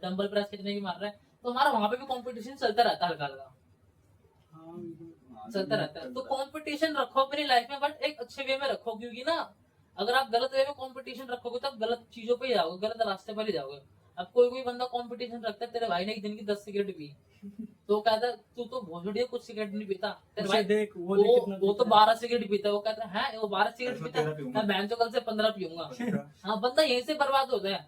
डंबल प्रेस कितने की मार रहा है। तो हमारा वहां पे भी कंपटीशन चलता रहता है, हल्का हल्का चलता रहता है। तो कंपटीशन रखो अपनी लाइफ में, बट एक अच्छे वे में रखो, क्योंकि ना अगर आप गलत वे में कंपटीशन रखोगे तो आप गलत चीजों पे ही जाओगे, गलत रास्ते पर ही जाओगे। अब कोई बंदा कंपटीशन रखता है, तेरे भाई ने एक दिन की 10 सिगरेट पी, तो कहता है तू तो बहुत बढ़िया कुछ सिगरेट नहीं पीता, तेरे भाई देख वो कितना तो 12 सिगरेट पीता है। वो कहता है वो 12 सिगरेट मैं पीता 13 है, पीऊंगा। मैं बहन तो कल से 15 पीऊंगा। हाँ, बंदा यहीं से बर्बाद होता है।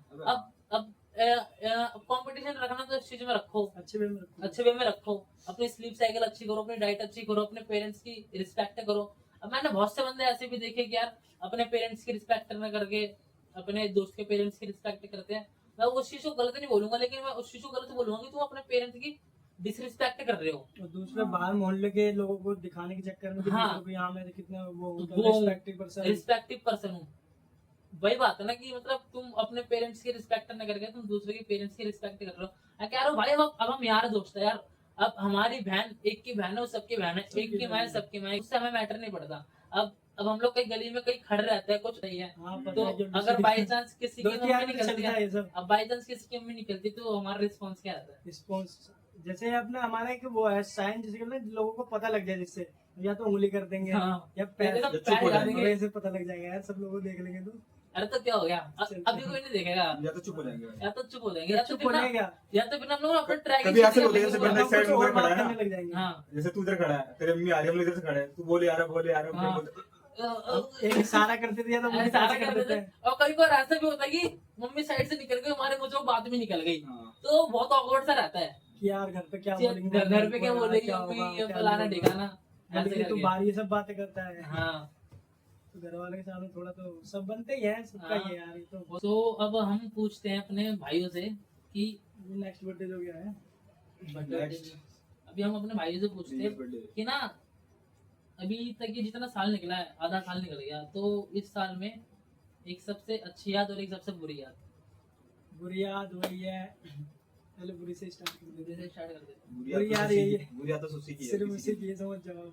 अब कंपटीशन रखना तो इस चीज में रखो, अच्छे वे में रखो। अच्छे वे में रखो। अपनी स्लीप साइकिल अच्छी करो, अपनी डाइट अच्छी करो, अपने पेरेंट्स की रिस्पेक्ट करो। अब मैंने बहुत से बंदे ऐसे भी देखे कि यार अपने पेरेंट्स की रिस्पेक्ट न करके अपने दोस्त के पेरेंट्स की रिस्पेक्ट करते हैं। मैं उस चीज को गलत नहीं बोलूंगा, लेकिन मैं उस चीज को गलत बोलूंगा कि तुम अपने पेरेंट्स की डिसरिस्पेक्ट कर रहे हो। और दूसरे बाहर मोहल्ले के लोगों को दिखाने के चक्कर में कि हाँ। दूसरों को यहाँ मेरे कितना वो रिस्पेक्टिव पर्सन हूँ। वही बात है ना कि मतलब तुम अपने पेरेंट्स की रिस्पेक्ट न करके तुम दूसरे के पेरेंट्स की रिस्पेक्ट कर रहे हो। मैं कह रहा हूँ भाई अब हम यार दोस्त है यार। अब हमारी बहन एक की बहन है, वो सबकी बहन है, एक की माँ सबकी माँ, उससे हमें मैटर नहीं पड़ता। अब हम लोग कहीं गली में कहीं खड़े रहते हैं, कुछ नहीं है, तो अगर बाई चांस किसी की मम्मी निकलती है, अब बाई चांस किसी की मम्मी निकलती तो हमारा रिस्पॉन्स क्या रहता है? रिस्पॉन्स जैसे अपना हमारा एक वो है साइन, जिसके ना लोगों को पता लग जाए, जिससे या तो उंगली कर देंगे हाँ। या पहले पैर तो चुप हो पैर जाएंगे। हिला देंगे। ऐसे पता लग जाएगा यार, सब लोगों को देख लेंगे तो। अरे तो क्या हो गया, अभी कोई नहीं देखेगा, या तो चुप हो जाएंगे भाई। या तो चुप हो जाएंगे, या तो चुप फिर ना- होने क्या, या तो फिर हम लोग अपने ट्रैक कभी ऐसे बोलते हैं, जैसे बंदा कुछ साइड में और खड़ा बात है करने ना, लग जाएंगे। हाँ, जैसे तू इधर खड़ा है, तेरे मम्मी आ रही है, हम लोग इधर से खड़े हैं, तू बोले आ रहा है, हाँ। एक इशारा करते थे या तो मुझे सारा कर कर देते देते हैं। हैं। और कई बार ऐसा भी होता है कि मम्मी साइड से निकल गई, हमारे मुंह से वो बात भी निकल गई, हाँ। तो बहुत ऑकवर्ड सा रहता है कि यार घर पे क्या कि बोलेंगे, घर पे क्या बोलेगी क्या मम्मी, होगा, ये क्या फलाना नहीं ढिकाना, होगा। ऐसे बोलेंगे तू करके। बाहर ये सब बातें करता है, हाँ। तो घर वाले के सामने थोड़ा तो सब बनते ही है, सबका ही है यार ये तो। तो अब हम पूछते हैं अपने भाइयों से कि नेक्स्ट बर्थडे जो गया है Next. अभी हम अपने भाई से पूछते Previous birthday. हैं कि ना अभी तक ये जितना साल निकला है, आधा साल निकल गया, तो इस साल में एक सबसे अच्छी याद और एक सबसे बुरी याद, बुरी याद वही है, पहले बुरी से स्टार्ट कर देते जैसे हैं। स्टार्ट कर देते हैं। बुरी याद यही है, बुरी याद तो सुशी की है सिर्फ किसी उसी की। की समझ जाओ,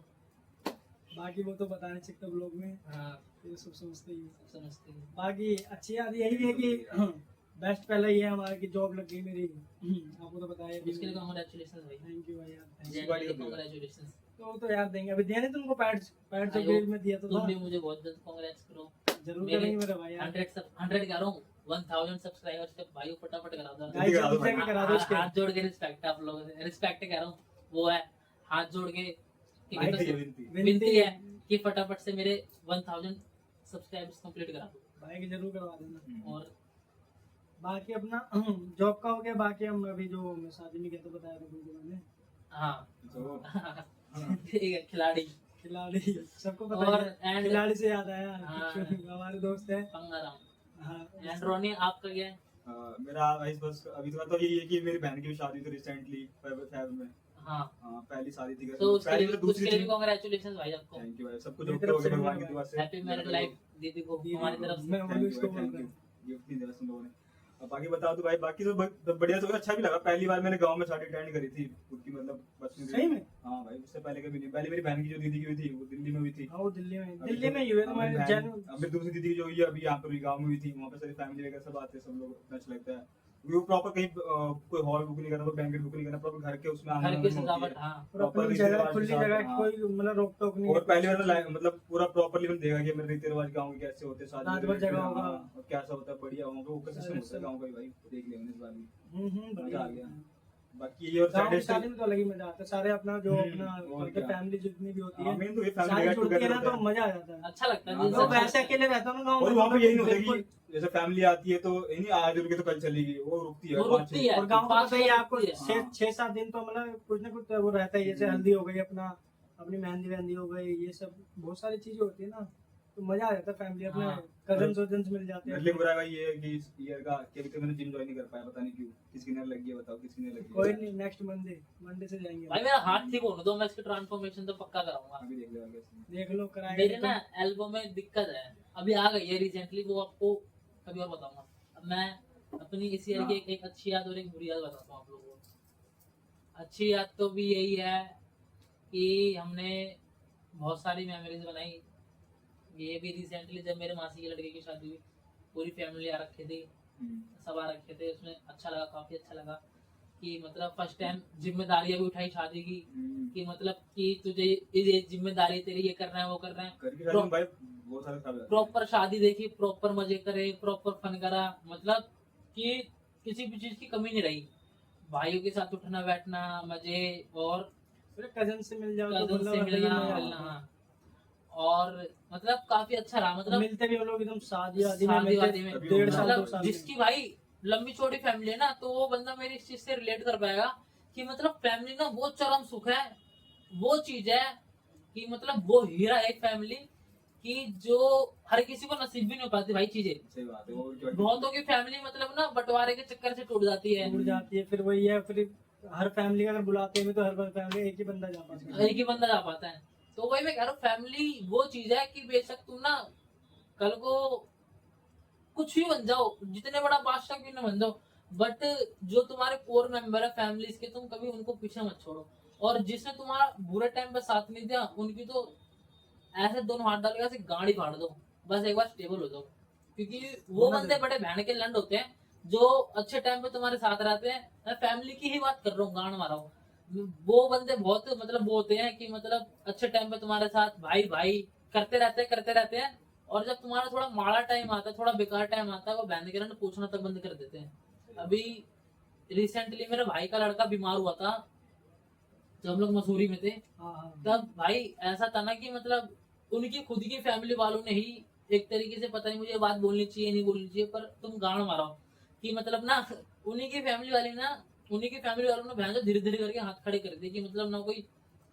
बाकी वो तो बता नहीं सकता ब्लॉग में, हाँ, ये सब समझते ही हैं। सब समझते हैं। बाकी अच्छी याद यही है कि बेस्ट पहले ये है हमारा कि जॉब लग गई मेरी, आपको तो बताया उसके लिए कांग्रेचुलेशन भाई, थैंक यू भाई यार, thank you। Thank you। Congratulation. तो यार देंगे, अभी दिया नहीं तुमको पैड्स पैड्स I जो hope में दिया तो तुम था, भी मुझे बहुत जल्द कांग्रेट्स करो। जरूर मेरे करेंगे मेरे भाई यार, 100 कह रहा हूँ, 1000 सब्सक्राइबर्स के भाई को फटाफट करा दो। गाइस करा दो जल्दी से भाई। करा दो इसके, हाथ जोड़ के रिस्पेक्ट है आप लोगों से, रिस्पेक्ट कह रहा हूँ, वो है हाथ जोड़ के कि भाई, बस विनती। विनती है कि फटाफट से मेरे 1000 सब्सक्राइबर्स कंप्लीट करा दो। भाई की जरूर करवा देना। और बाकी अपना जॉब का हो गया, बाकी हम अभी जो मैं शादी में गया तो बताया था तुमको मैंने, हाँ तो ठीक है, खिलाड़ी खिलाड़ी सबको और पता है, एंड खिलाड़ी से याद आया हाँ। हमारे दोस्त है, पंगाराम हाँ एंड रोनी, आपका क्या है? मेरा इस बस अभी तो यही है कि मेरी बहन की भी शादी थी रिसेंटली फेब में। हाँ, हाँ, पहली शादी थी। तो उसके पहली लिए मतलब दूसरी भी थी। कांग्रेचुलेशन भाई आपको, थैंक यू भाई, सब कुछ मेरी ओके तरफ हो से गया भी भगवान की भाई। दुआ से। हैप्पी मैरिड लाइफ दीदी को दीदी हमारी को, तरफ से। मैं Thank ओनली you उसको भाई, बोलता thank हूँ। you। गिफ्ट नहीं दिया तुम लोगों ने। अब बाकी बताओ तो भाई, बाकी तो बढ़िया तो अच्छा भी लगा। पहली बार मैंने गांव में शादी अटेंड करी थी खुद की, मतलब बचपन सही में? हाँ भाई, उससे पहले कभी नहीं। पहले मेरी बहन की जो दीदी की हुई थी वो दिल्ली में हुई थी। हाँ वो दिल्ली में अभी दिल्ली तो- में ही हुए अभी तुम्हारे बहन- जन, अभी दूसरी दीदी की जो हुई है अभी यहाँ पर हुई, गाँव में हुई थी। वहाँ पे सारी फैमिली वगैरह सब आते हैं, सब लोग इतना अच्छा लगता है। वो प्रॉपर कहीं कोई हॉल बुक नहीं करना, कोई बैंकेट बुक नहीं करना, प्रॉपर घर के उसमें घर आंगन की में होती सजावट, है। हाँ प्रॉपर रीति जगह, रिवाज के खुली साथ, जगह, हाँ। कोई मतलब रोक टोक नहीं और है। पहली बार तो मतलब पूरा प्रॉपरली मैंने देखा कि मेरे रीति रिवाज गाँव के कैसे होते हैं, शादी रात भर में जगह होगा। हाँ, और कैसा होता है, बढ़िया वहाँ पे वो कैसे सिस्टम होता है गाँव का भी भाई, देख लिया मैंने इस बार भी। मजा बढ़िया आ गया। बाकी ये और गाँव की Saturday शादी में तो अलग ही मजा आता है, सारे अपना जो अपना और उनके क्या। फैमिली जितनी भी होती है मेन तो ये सारी फैमिली गेट जुड़ती है टुगेदर ना, होता तो है। मजा आ जाता है। अच्छा लगता है हाँ, दिल से तो अच्छा वैसे लगता है। अकेले रहता हूँ ना गाँव और में, वहाँ पे यही नहीं होता बिल्कुल। कि जैसे फैमिली आती है तो ये नहीं आज रुकी तो कल चलेगी, वो रुकती है वो पाँच रुकती छह- है। और गाँव में तो ये आपको रुकती है। हाँ। 6-7 दिन तो मतलब कुछ ना कुछ वो रहता है, जैसे हम्म। हल्दी हो गई, अपना अपनी मेहंदी वेहंदी हो गई, ये सब बहुत सारी चीजें होती है ना, तो मजा आ जाता है। फैमिली अपने हाँ। कजन वजन मिल जाते मेरे हैं। लिए बुरा भाई ये है कि इस ईयर का कि अभी तक मैंने जिम ज्वाइन नहीं कर पाया, पता नहीं क्यों। किसकी नजर लगी है बताओ, किसकी नजर लगी कोई है? नहीं, नेक्स्ट मंडे से जाएंगे। भाई मेरा हाथ ठीक होने दो, मैं इसकी ट्रांसफॉर्मेशन तो पक्का कराऊंगा। अभी देख लेगा कैसे। देख लो, कराएंगे मेरे तो। ना एल्बो में दिक्कत है, अभी आ गई है रिसेंटली, वो आपको कभी और बताऊंगा। अब मैं अपनी इस ईयर की एक अच्छी याद और एक बुरी याद बताता हूँ आप लोगों को। अच्छी याद तो भी यही है कि हमने बहुत सारी मेमोरीज बनाई। ये भी रिसेंटली जब मेरे मासी के लड़के की शादी हुई, पूरी फैमिली आ रखी थी, सब आ रखे थे, उसमें अच्छा लगा, काफी अच्छा लगा कि मतलब फर्स्ट टाइम जिम्मेदारियां भी उठाई शादी की, कि मतलब कि तुझे ये जिम्मेदारी तेरी, ये करना है वो करना है। घर की शादी में भाई बहुत सारे खराब प्रॉपर शादी देखी, प्रॉपर मजे करे, प्रॉपर फन करा, मतलब कि किसी भी चीज की कमी नहीं रही। भाइयों के साथ उठना बैठना, मजे, और कजन से मिल जाओ तो कजन से मतलब अलग ही मिलना मजा मिलना, आता है। हाँ। और मतलब काफी अच्छा रहा, मतलब मिलते भी हम लोग एकदम शादी वादी में शादी वादी मिलते, में, 1.5 साल 2 मतलब साल जिसकी भाई लंबी चौड़ी फैमिली है ना, तो वो बंदा मेरी इस चीज से रिलेट कर पाएगा कि मतलब फैमिली ना वो चरम सुख है, वो चीज है कि मतलब वो हीरा है एक फैमिली कि जो हर किसी को नसीब भी नहीं हो पाती भाई चीजें। सही बात है। वो जो बहुतों की फैमिली मतलब ना बंटवारे के चक्कर से टूट जाती है, उड़ जाती है, फिर वही है, फिर हर फैमिली अगर बुलाते हैं तो हर फैमिली एक ही बंदा जा पाता है। एक ही बंदा जा पाता है। तो वही मैं कह रहा हूँ, फैमिली वो चीज है कि बेशक तुम ना कल को कुछ भी बन जाओ, जितने बड़ा बादशाह क्यों ना बन जाओ, बट जो तुम्हारे कोर मेंबर है फैमिली के, तुम कभी उनको पीछे मत छोड़ो। और जिसने तुम्हारा बुरे टाइम पे साथ नहीं दिया, उनकी तो ऐसे दोनों हाथ डाल के ऐसे गाड़ी फाड़ दो, बस एक बार स्टेबल हो जाओ। क्योंकि वो बंदे बड़े भैन के लंड होते हैं जो अच्छे टाइम पे तुम्हारे साथ रहते हैं। मैं फैमिली की ही बात कर रहा हूँ, गांड मारा हूँ। वो बंदे बहुत मतलब वो होते हैं कि मतलब अच्छे टाइम पे तुम्हारे साथ भाई भाई करते रहते हैं, और जब तुम्हारा थोड़ा माड़ा टाइम आता है, थोड़ा बेकार टाइम आता है, वो बहन के पूछना तक बंद कर देते हैं। अभी रिसेंटली मेरे भाई का लड़का बीमार हुआ था, जब हम लोग मसूरी में थे, हाँ हाँ। तब भाई ऐसा था ना कि मतलब उनकी खुद की फैमिली वालों ने ही एक तरीके से, पता नहीं मुझे ये बात बोलनी चाहिए नहीं बोलनी चाहिए, पर तुम गांड मारो कि मतलब ना उन्हीं की फैमिली वालों ने बहन धीरे धीरे करके हाथ खड़े कर दिए कि मतलब ना कोई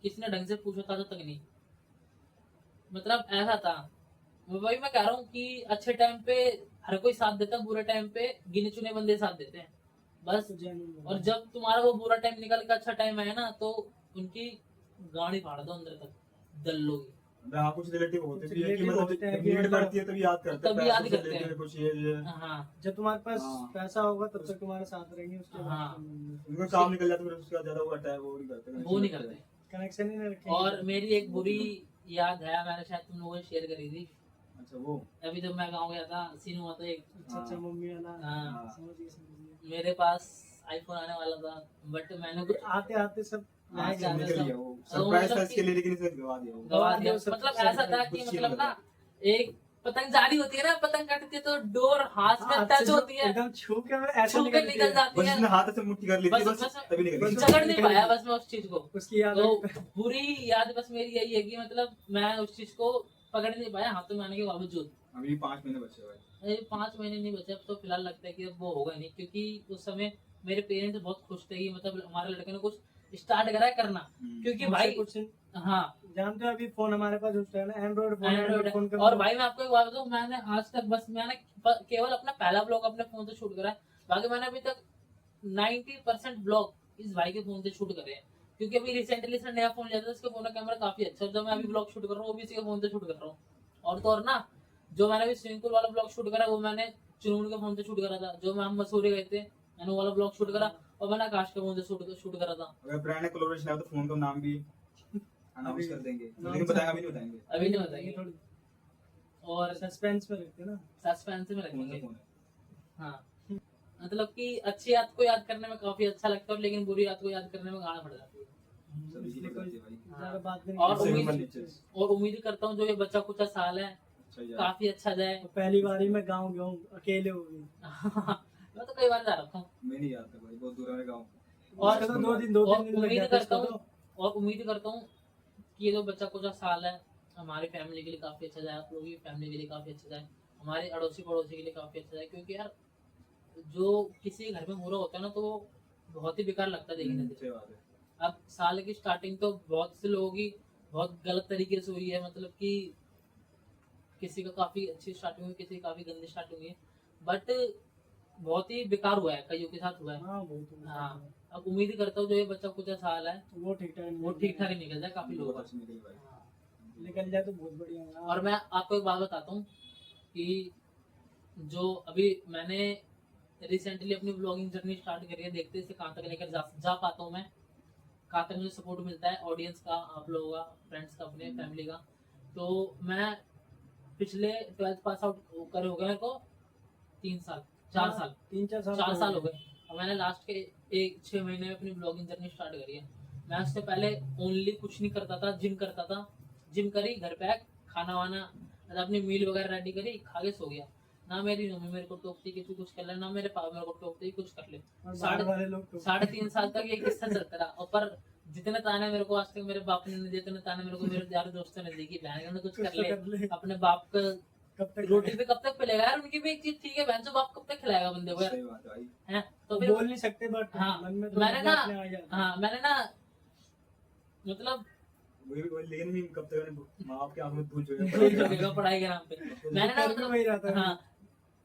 किसी ने ढंग से पूछा था तक नहीं, मतलब ऐसा था। वही मैं कह रहा हूँ कि अच्छे टाइम पे हर कोई साथ देता, बुरे टाइम पे गिने चुने बंदे साथ देते हैं। बस। तो genuine और जब तुम्हारा वो बुरा टाइम निकल के अच्छा टाइम आए ना, तो उनकी गाड़ी फाड़ दो अंदर तक, दल्लो की। हाँ, कुछ रिलेटिव होते कुछ भी है कि relative मतलब होते हैं जब कि नीड मतलब- पड़ती है तभी याद करते हैं, तभी याद पैसों से करते related हैं। है कुछ ये हाँ जब तुम्हारे पास हाँ। पैसा होगा तब तक तुम्हारे साथ रहेंगे, उसके बाद हाँ। उनका काम निकल जाता है, फिर उसके बाद ज्यादा वो अटैक वो नहीं करते, वो नहीं करते। कनेक्शन ही नहीं रखेंगे। और मेरी एक बुरी याद है, मैंने शायद तुम लोगों से शेयर करी थी। अच्छा वो अभी जब मैं गाँव गया था, सीन हुआ था एक। अच्छा मम्मी वाला। हाँ। समझ गए। मेरे पास आईफोन आने वाला था, बट मैंने कुछ आते आते सब हाँ, रह गया। सब- निकल गया वो, तो सरप्राइज था मतलब इसके लिए, लेकिन इसे गवा दिया वो। गवा दिया। सब- मतलब सब- ऐसा था कि कुछ मतलब नहीं ना, एक पतंग जारी होती है ना, पतंग कटती है तो डोर हाथ में हाथ टच से होती है, एकदम छू के मैं ऐसे छू के निकलती निकल है। जाती बस है। इसने हाथ से मुट्ठी कर ली थी, बस बस तभी निकल बस- गई। पकड़ नहीं पाया बस मैं उस चीज को। उसकी याद तो है। बुरी याद बस मेरी यही है कि मतलब मैं उस चीज को पकड़ नहीं पाया हाथों में आने के बावजूद। अभी 5 महीने बचे भाई। अरे 5 महीने नहीं बचे, अब तो फिलहाल लगता है कि अब वो होगा नहीं, क्योंकि उस समय मेरे पेरेंट्स बहुत खुश थे कि मतलब हमारे लड़के ने कुछ स्टार्ट करा है करना, क्योंकि मुझसे भाई कुछ हाँ जानते हो अभी फोन हमारे पास उस time Android phone Android phone है। और भाई मैं आपको एक बात बताऊं, मैंने आज तक बस मैंने केवल अपना पहला ब्लॉग अपने फोन से शूट करा है, बाकी मैंने अभी तक 90% ब्लॉग इस भाई के फोन से शूट करे हैं, क्योंकि अभी रिसेंटली इसने नया फोन लिया था, इसके फोन का कैमरा काफी अच्छा है, जब मैं अभी ब्लॉग शूट कर रहा हूँ वो भी इसी के फोन से शूट कर रहा हूँ। और तो और ना, जो मैंने अभी स्विमिंग पूल वाला ब्लॉग शूट करा वो मैंने चुनमुन के फोन से शूट करा था, जो मैं हम मसूरी गए थे मैंने वो वाला ब्लॉग शूट करा, और मैंने आकाश के फोन से शूट करा था। अगर ब्रांड कोलैबोरेशन है तो फोन का नाम भी अनाउंस कर देंगे, लेकिन बताएंगे अभी नहीं बताएंगे। अभी नहीं बताएंगे, और सस्पेंस में रखते हैं ना। सस्पेंस में कौन सा रखेंगे। फोन है? हाँ, मतलब कि अच्छी याद को याद करने में काफी अच्छा लगता है, लेकिन बुरी याद को याद करने में गाना पड़ जाती है। सभी की इसलिए पड़ कोई जाती है भाई। ज्यादा बात नहीं और करते। उम्मीद- Human nature। और उम्मीद करता हूँ जो ये बच्चा कुछ साल है अच्छा यार। काफी अच्छा जाए। तो पहली बार ही मैं गाँव गया हूँ अकेले हो गई। मैं तो कई बार जा रखा हूँ, मैं नहीं जाता भाई, बहुत दूर है गाँव। और चलो दो और तीन दिन लग उम्मीद जाते करता इसको हूँ तो। और उम्मीद करता हूँ कि ये जो बच्चा कुछ साल है हमारी फैमिली के लिए काफी अच्छा जाए, आप लोगों की फैमिली के लिए काफी अच्छा जाए, हमारे अड़ोसी पड़ोसी के लिए काफी अच्छा जाए, क्योंकि यार जो किसी के घर में बुरा होता है ना तो वो बहुत ही बेकार लगता है देखने से। सही बात है। अब साल की स्टार्टिंग तो बहुत से लोगों की बहुत गलत तरीके से हुई है, मतलब कि किसी का काफी अच्छी स्टार्टिंग हुई, किसी की काफी गंदी स्टार्टिंग हुई है, बट बहुत ही बेकार हुआ है, कईयों के साथ हुआ है। हाँ वो तो हाँ, अब उम्मीद करता हूँ जो ये बच्चा कुछ साल है वो ठीक ठाक वो ठीक ठाक ही निकल जाए काफी लोगों बहुत का। अच्छी निकली भाई। हाँ। निकल जाए तो बहुत बढ़िया है। और मैं आपको एक बात बताता हूँ कि जो अभी मैंने रिसेंटली अपनी ब्लॉगिंग जर्नी स्टार्ट करी है, देखते हैं इसे कहाँ तक लेकर जा पाता हूँ मैं, कहाँ तक मुझे सपोर्ट मिलता है ऑडियंस का, आप लोगों का, फ्रेंड्स का, अपने फैमिली का। तो मैं पिछले 12th पास आउट करे हो गए मेरे को 3 साल 4 साल 3-4 साल हो गए, और मैंने लास्ट के 6 महीने में अपनी ब्लॉगिंग जर्नी स्टार्ट करी है। मैं उससे पहले ओनली कुछ नहीं करता था, जिम करता था, जिम करी, घर पे खाना वाना अपनी मील वगैरह रेडी करी, खा के सो गया। ना मेरी मम्मी मेरे को टोकती कि तू कुछ कर ले, ना मेरे पापा मेरे को टोकते कुछ कर ले। और बाहर वाले लोग तो 3.5 साल तक ये किस्सा चलता रहा, और पर जितने ताने मेरे को आज तक मेरे बाप ने नहीं दिए, जितने ताने मेरे को मेरे यार दोस्तों ने दी कि बहन ने कुछ कुछ कर तो कर ले, ले। अपने बाप का कब तक रोटी पे कब तक पिलेगा यार, उनकी भी एक चीज ठीक है, बहन बाप कब तक खिलाएगा बंदे को यार, सही बात है भाई। हैं? तो तो फिर बोल नहीं सकते बट हाँ, मन में तो मैंने ना अपने आ जाता है। हाँ मैंने ना मतलब वही लेकिन भी कब तक माँ बाप के आंखों में धूल झूठ झोंकेगा। झोंकेगा पढ़ाई के नाम पे। मैंने ना कर भी वही रहता है। हाँ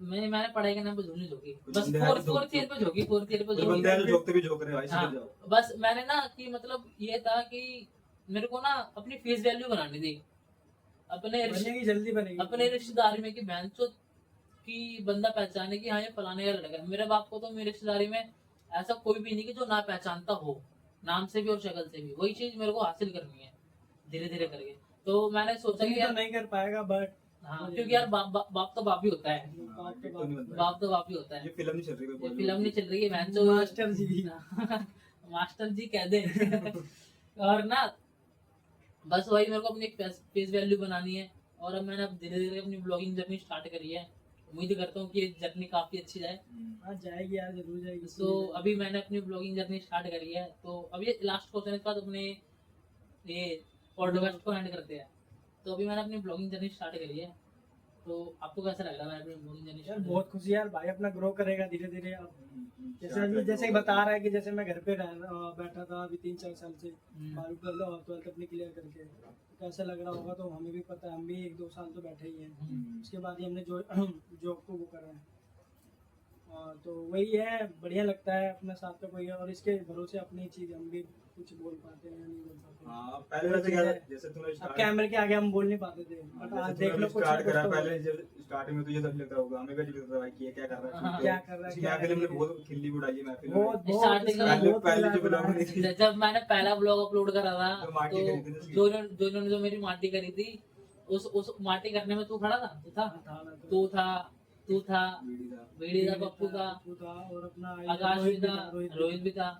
मैंने पढ़ाई के नाम पे झूठ नहीं झोंकी, कुछ बस बंदे हैं जो फोर्थ ईयर पे झोंकी, फोर्थ ईयर पे कुछ बंदे हैं जो झोंकी। झोंकते भी झोंक रहे हैं भाई, हाँ, सीधे जाओ। बस मैंने ना कि मतलब ये था कि मेरे को ना अपनी फेस वैल्यू बनानी थी, अपने बनेगी जल्दी बनेगी। अपने रिश्तेदारी में कि बहन चो की बंदा पहचाने कि हाँ ये फलाने का लड़का है। मेरे बाप को तो मेरी रिश्तेदारी में ऐसा कोई भी नहीं कि जो ना पहचानता हो, नाम से भी और शक्ल से भी। वही चीज मेरे को हासिल करनी है धीरे धीरे करके। तो मैंने सोचा कि तो यार नहीं कर पाएगा बट हाँ, क्योंकि यार बाप तो बाप ही होता है, हाँ, ये तो नहीं बनता है। बाप तो बाप ही होता है। ये फिल्म नहीं चल रही ये कोई फिल्म नहीं चल रही है बहन चो मास्टर जी मास्टर जी कह दे और ना बस वही मेरे को अपनी फेस वैल्यू बनानी है। और अब मैंने धीरे धीरे अपनी ब्लॉगिंग जर्नी स्टार्ट करी है, उम्मीद करता हूँ कि ये जर्नी काफी अच्छी जाए। हाँ जाएगी यार, जरूर जाएगी। तो अभी मैंने अपनी ब्लॉगिंग जर्नी स्टार्ट करी है, तो अब ये लास्ट क्वेश्चन के बाद अपने ये पॉडकास्ट को एंड करते हैं। तो अभी मैंने अपनी ब्लॉगिंग जर्नी स्टार्ट करी है, तो आपको कैसा लग रहा है मैंने अपनी ब्लॉगिंग जर्नी यार स्टार्ट बहुत खुशी यार, भाई अपना ग्रो करेगा धीरे धीरे। अब जैसे ही बता रहा है कि जैसे मैं घर पे बैठा था अभी 3-4 साल से, 12th अपनी क्लियर करके, तो कैसा लग रहा होगा तो हमें भी पता है। हम भी 1-2 साल तो बैठे ही हैं, उसके बाद ही हमने जो जॉब को वो करा है। हाँ, तो वही है, बढ़िया लगता है अपने साथ का कोई है, और इसके भरोसे अपनी चीज हम भी कुछ बोल पाते हैं या नहीं बोल पाते। हाँ पहले वैसे क्या था, जैसे तूने अब स्टार्ट कैमरे के आगे हम बोल नहीं पाते थे, बट आज देख लो कुछ स्टार्ट करा, तो पहले जब स्टार्टिंग में तुझे तब लगता होगा, हमें भी लगता था भाई कि ये क्या कर रहा है, क्या कर रहा है, इसकी क्या महफिल में नहीं। बहुत खिल्ली उड़ाई है महफिल में। बहुत स्टार्टिंग में बहुत पहले जो मजाक ब्लॉग बनाया। बनी थी, जब मैंने पहला ब्लॉग अपलोड करा था तो माटी तो करी थी ना उसकी। जो इन्होंने जो मेरी माटी करी थी, उस माटी करने में तू खड़ा था, तू था बीड़ी था, पप्पू था, पप्पू था, और अपना आकाश भी था, रोहित भी था।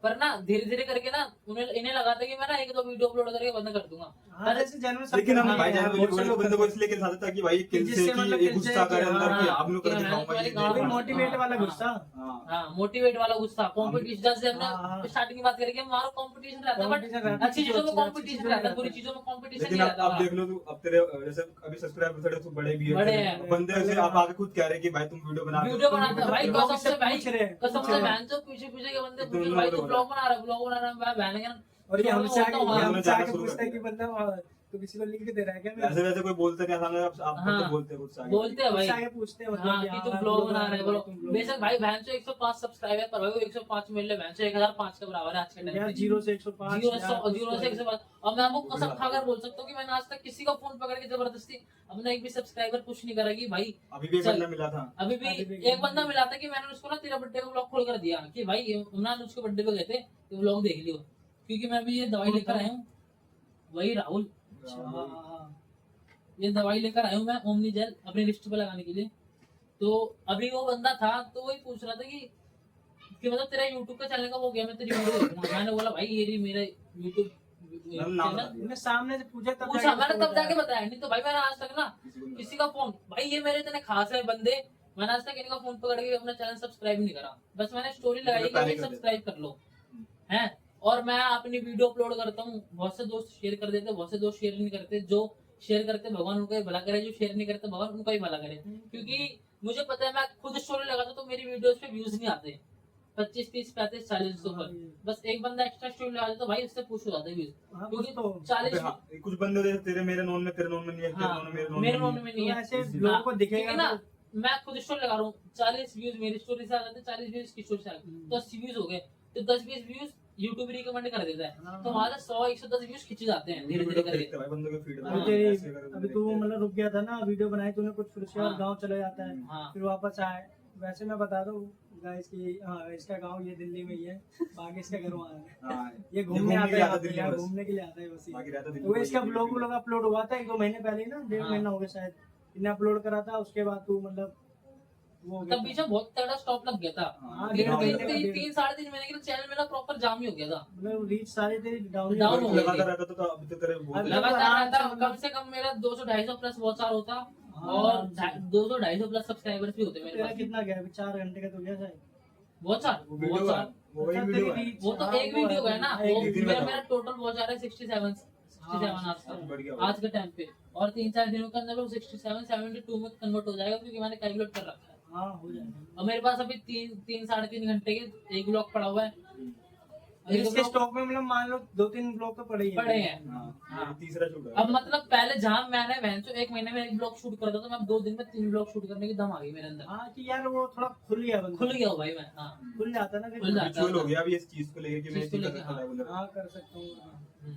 पर ना धीरे धीरे करके ना इन्हें लगा था कि मैं ना 1-2 वीडियो अपलोड करके बंद कर दूंगा। हाँ, जैसे जन्म सब लेकिन हम करते भाई हैं, जान बहुत से लोग बंदे को इसलिए के साथ था कि भाई किल से जिससे कि मतलब ये किल से गुस्सा करे कि अंदर हाँ, कि आप लोग कर कि दिखाऊंगा तुम्हारी ये गाँव देखो। में मोटिवेट हाँ, वाला हाँ, गुस्सा। हाँ हाँ मोटिवेट वाला गुस्सा, कॉम्पिटिशन जैसे हाँ, हाँ। हमने स्टार्टिंग की बात करेंगे, हमारा कॉम्पिटिशन रहता है, Competition बट रहता है, अच्छी चीजों में अच्छी कॉम्पिटिशन चीजों में रहता है, रहता बुरी है। चीजों में कॉम्पिटिशन लेकिन नहीं अब रहता। देख लो तू, अब तेरे जैसे अभी सब्सक्राइबर थोड़े तो बड़े भी बड़े है, हैं। बंदे से आप आके खुद कह रहे हैं कि भाई तुम वीडियो बना के वीडियो तुम बनाते हैं भाई, बताओ। कसम से भाई, पूछ रहे हैं, कसम पूछ से रहे हैं। बहन से पीछे पीछे के बंदे तुम पूछे लोग भाई तू बोलो। ब्लॉग बना रहा है, ब्लॉग बना रहा है, मैं बहन के और ये हमसे आगे बोलता हूँ, हाँ, हमसे आगे शुरू पूछता है कर कि बंदा तो किसी को लिख के दे रहा है क्या वैसे वैसे कोई बोलते नहीं, सामने आप हाँ, तो बोलते हैं खुद से आगे। बोलते हैं भाई, हमसे आगे पूछते हैं मतलब हाँ कि तुम ब्लॉग बना रहे हो, बोलो बेशक भाई बहन से 105 सब्सक्राइबर पर भाई वो 105 मिल रहे, बहन से 1005 के बराबर है आज के टाइम यार पे। 0 से 105 जीरो से 105। और मैं आपको कसम खाकर बोल सकता हूँ कि मैंने आज तक किसी का फोन पकड़ के जबरदस्ती अपना एक भी सब्सक्राइबर पुश नहीं करा कि भाई अभी भी एक चल। बंदा मिला था, अभी भी एक बंदा मिला था कि मैंने उसको ना तेरा बर्थडे का ब्लॉग खोल कर दिया कि भाई इमरान उसके बर्थडे पे गए थे तो ब्लॉग देख लियो, क्योंकि मैं अभी ये दवाई लेकर आया हूँ, वही राहुल, ये दवाई लेकर आया हूँ मैं ओमनी जेल अपने रिस्ट पे लगाने के लिए। तो अभी वो बंदा था तो वही पूछ रहा था कि मतलब तेरा यूट्यूब का चैनल का वो गया, मैं तेरी वीडियो देखूंगा। मैंने बोला भाई ये मेरा यूट्यूब नाम बता चैनल दिया। मैं सामने से पूछा तब पूछा, मैंने तब जाके बताया। बताया, नहीं तो भाई मैंने आज तक ना किसी को नहीं किसी का फोन, भाई ये मेरे इतने खास है बंदे, मैंने आज तक इनका फोन पकड़ के अपना चैनल सब्सक्राइब नहीं करा, बस मैंने स्टोरी लगाई कि भाई सब्सक्राइब कर लो हैं। और मैं अपनी वीडियो अपलोड करता हूँ, बहुत से दोस्त शेयर कर देते, बहुत से दोस्त शेयर नहीं करते, जो शेयर करते भगवान उनका ही भला करे, जो शेयर नहीं करते भगवान उनका ही भला करे। क्योंकि मुझे पता है मैं खुद स्टोरी लगाता तो मेरी वीडियोस पे व्यूज नहीं आते 25, 30, 35, 40 के ऊपर, बस एक बंदा एक्स्ट्रा स्टोरी लगा देता तो भाई उससे पूछ हो जाते व्यूज, हाँ, क्योंकि कुछ तो 40 हाँ, कुछ बंदे होते हैं, तेरे मेरे नोन में, तेरे नोन में नहीं है, तेरे हाँ, नोन में मेरे मेरे नोन नोन में में तो नहीं है। ऐसे हाँ, लोगों को क्योंकि दिखेगा ना तो मैं खुद स्टोरी लगा रहा हूँ, 40 व्यूज मेरी स्टोरी से आ जाते, 40 व्यूज की स्टोरी से आ गए तो 80 व्यूज हो गए, तो 10-20 व्यूज यूट्यूब रिकमेंड कर देता है, हाँ, तो वहां से 100-110 व्यूज खिंच जाते हैं धीरे धीरे करके। देखते हैं भाई बंदों के फीड हाँ, अभी तू मतलब रुक गया था ना, वीडियो बनाई तूने कुछ, फिर उसके बाद हाँ। गाँव चला जाता है, हाँ फिर वापस आए। वैसे मैं बता दूं गाइस की, हाँ इसका गांव ये दिल्ली में ही है, बाकी इसका घर वहाँ है। हाँ, ये घूमने आता के लिए है दिल्ली यहाँ, बस। घूमने के लिए आता है बस बाकी ये। रहता दिल्ली तो वो में, इसका ये ब्लॉग अपलोड हुआ था 1-2 महीने पहले ही ना, 1.5 हाँ। महीना हो गया शायद, इन्हें अपलोड करा था। उसके बाद तू मतलब वो हो गया तब था। बीच में बहुत तगड़ा स्टॉप लग गया था, हाँ, डेढ़ महीने का 3-3.5 महीने के लिए चैनल मेरा प्रॉपर जाम ही हो गया था, मतलब रीच सारी तेरी डाउन Down हो गई। लगातार रहता था, तो अभी तक तेरे बहुत अभी है। लगा- लगातार रहता, आराम से कम से कम मेरा 200-250 प्लस बहुत सारा होता, हाँ, और आराम से। 200-250 प्लस सब्सक्राइबर्स भी होते मेरे तेरा पास, कितना गया अभी? 4 घंटे का तो गया शायद। बहुत सारा, वो बहुत वीडियो सारा। है, वो वही अच्छा, वीडियो तेरी है। reach- वो तो हाँ, एक वो वीडियो है, है ना, एक वो वीडियो मेरा है। मेरा टोटल बहुत जा रहा है 67 आज हाँ, तक, बढ़ गया आज के टाइम पे, और 3-4 दिनों के अंदर वो 67-72 में कन्वर्ट हो जाएगा, क्योंकि मैंने कैलकुलेट कर रखा है। हाँ हो जाएगा। और मेरे पास अभी 3-3.5 घंटे के एक ब्लॉग पड़ा हुआ है, अभी इसके स्टॉक में मतलब मान लो 2-3 ब्लॉक तो पड़े ही पड़े हैं। हाँ, ये तीसरा शूट है। अब मतलब पहले जहाँ मैंने भैंसो 1 महीने में 1 ब्लॉग शूट करता था, मैं अब 2 दिन में 3 ब्लॉग शूट करने की दम आ गई मेरे अंदर, हाँ कि यार वो थोड़ा खुल गया बंदा, खुल गया हूँ भाई मैं। हाँ खुल जाता ना फिर। खुल जाता। रिचुअल हो गया अभी इस चीज को लेके कि मैं चीज को चीज कर लेके, सकता हाँ। रेगुलर। हाँ कर सकता हूँ। हम्म,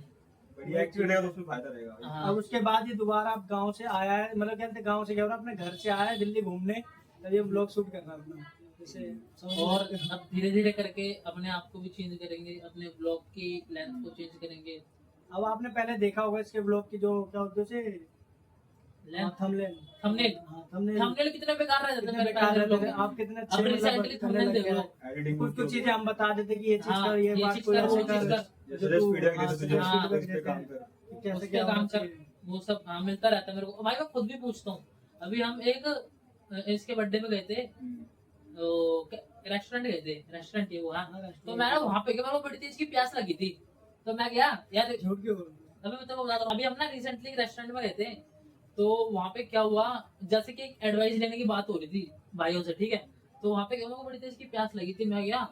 बढ़िया एक्टिविटी है तो उसमें फायदा रहेगा। हाँ। अब उसके बाद ये दोबारा अब गांव से आया है, मतलब क्या गांव से क्या हो रहा है, अपने घर से आया है दिल्ली घूमने, तब ये ब्लॉग शूट कर रहा है अपना, जैसे और अब धीरे धीरे करके अपने आप को भी चेंज करेंगे, अपने ब्लॉग की लेंथ को चेंज करेंगे, अब आपने पहले देखा होगा इसके ब्लॉग की जो क्या होते थे लेंथ, थंबनेल। थंबनेल हाँ थंबनेल थंबनेल कितने बेकार रह जाते कितने मेरे बेकार पहले रहते थे, ब्लॉग में। आप कितने अब अच्छे मतलब रिसेंटली करने थंबनेल लग देख गए। लो, एडिटिंग कुछ कुछ चीजें हम बता देते कि ये चीज हाँ, कर, ये ये बात चीज को कर, ऐसे वो चीज कर, कर। जैसे फीडबैक हाँ, देते तुझे हाँ, इस पे काम कर। कैसे उसके क्या काम होना कर, चाहिए। वो सब हाँ मिलता रहता है मेरे को। भाई मैं खुद भी पूछता हूँ, अभी हम एक इसके बर्थडे पे गए थे, रेस्टोरेंट गए थे, रेस्टोरेंट है वो, हाँ हाँ, तो मैं ना वहाँ पे गया, मेरे को बड़ी तेज की प्यास लगी थी, तो मैं गया यार, झूठ क्यों बोल रहे हो? अभी मैं तेरे को बता रहा हूँ, अभी हम ना रिसेंटली रेस्टोरेंट में गए थे, तो वहाँ पे क्या हुआ, जैसे कि एक एडवाइस लेने की बात हो रही थी भाइयों से, ठीक है, तो वहाँ पे मेरे को बड़ी तेज की प्यास लगी थी, मैं गया,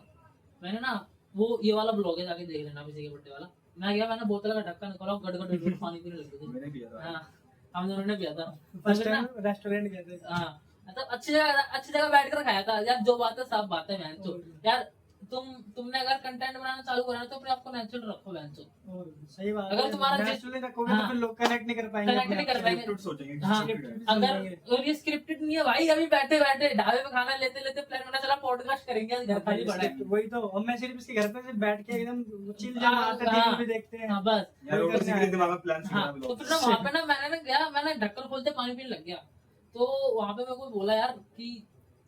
मैंने ना वो ये वाला ब्लॉग है, जाके देख लेना किसी के बर्थडे वाला, मैं गया, मैंने बोतल का ढक्कन निकाला, गड़ पानी पीने लगी थी। मैंने किया था। हाँ हम दोनों ने पिया था। फर्स्ट फिर ना, टाइम रेस्टोरेंट गए थे। हाँ मतलब अच्छी जगह बैठ कर खाया था यार। जो बात है साफ बात है बहन चो यार। तुमने अगर कंटेंट बनाना चालू करा तो अपने आपको नेचुरल रखो बहन चो। और सही बात अगर है, तुम्हारा नेचुरली रखोगे हाँ, तो फिर लोग कनेक्ट नहीं कर पाएंगे कनेक्ट अपने नहीं आप कर से। पाएंगे। स्क्रिप्टेड सोचेंगे हाँ, scripted। अगर और ये स्क्रिप्टेड नहीं है भाई। अभी बैठे बैठे ढाबे पे खाना लेते लेते प्लान बना चला पॉडकास्ट करेंगे आज घर खाली पड़ा है। वही तो, अब मैं सिर्फ इसके घर पे सिर्फ बैठ के एकदम चिल हाँ, मारते हाँ, टीवी भी देखते हैं। हाँ बस। यार वो वही किसी करने के आए दिमाग में प्लान से हाँ, बना तो ब्लॉग। फिर ना वहाँ पे ना मैंने ढक्कन खोलते पानी पीने लग गया। तो वहाँ पे मेरे को बोला यार कि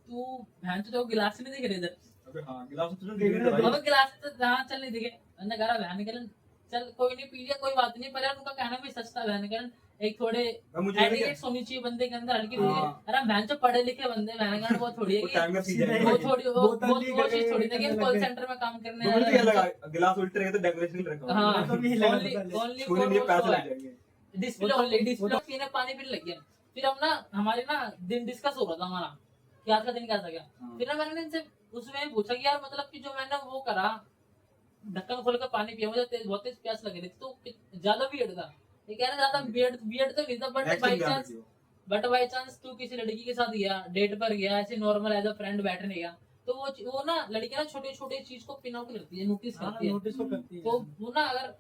तू बहन तो गिलास नहीं दिख रहे इधर। अबे हाँ, गिलास तो देख रहे भाई। अब गिलास तो हाँ चल नहीं दिखे। मैंने कहा बहन करण चल कोई नहीं पी लिया कोई बात नहीं। पर यार उनका कहना भी सच था बहन करण। एक थोड़े अब मुझे लगा एटिकेट्स होनी चाहिए बंदे के अंदर हल्की फुल्की। हाँ। अरे बहन जो पढ़े लिखे बंदे बहन करण वो थोड़ी है वो कि टाइम का सीजन है वो भाई। थोड़ी बोतल ली वो चीज करके थोड़ी ना कि करने कॉल लगे। सेंटर में काम करने बोतल क्या वाला लगा, गिलास उल्टे रहेगा तो डेकोरेशन रखा हाँ मैं तो नहीं लगा ओनली पहले। ओनली छूने नहीं पैसे लग जाएंगे। डिस्प्ले ओनली डिस्प्ले पीने पानी पीने लग गया। फिर हम ना हमारे ना दिन डिस्कस हो रहा था हमारा कि आज का दिन कैसा गया। हाँ। फिर ना मैंने इनसे उसमें पूछा कि यार मतलब कि जो मैंने वो करा ढक्कन खोल कर पानी पिया मुझे बहुत तेज प्यास लग रही थी तो ज्यादा वियर्ड था। ये कह रहे ज्यादा वियर्ड तो नहीं था बट Action बाई ध्यान चांस रखियो। तू किसी लड़की के साथ गया डेट पर गया ऐसे नॉर्मल एज अ फ्रेंड बैठने गया तो वो ना लड़कियां ना छोटी छोटी चीज को पिन आउट करती है नोटिस हाँ, करती है। नोटिस तो करती है। तो वो ना अगर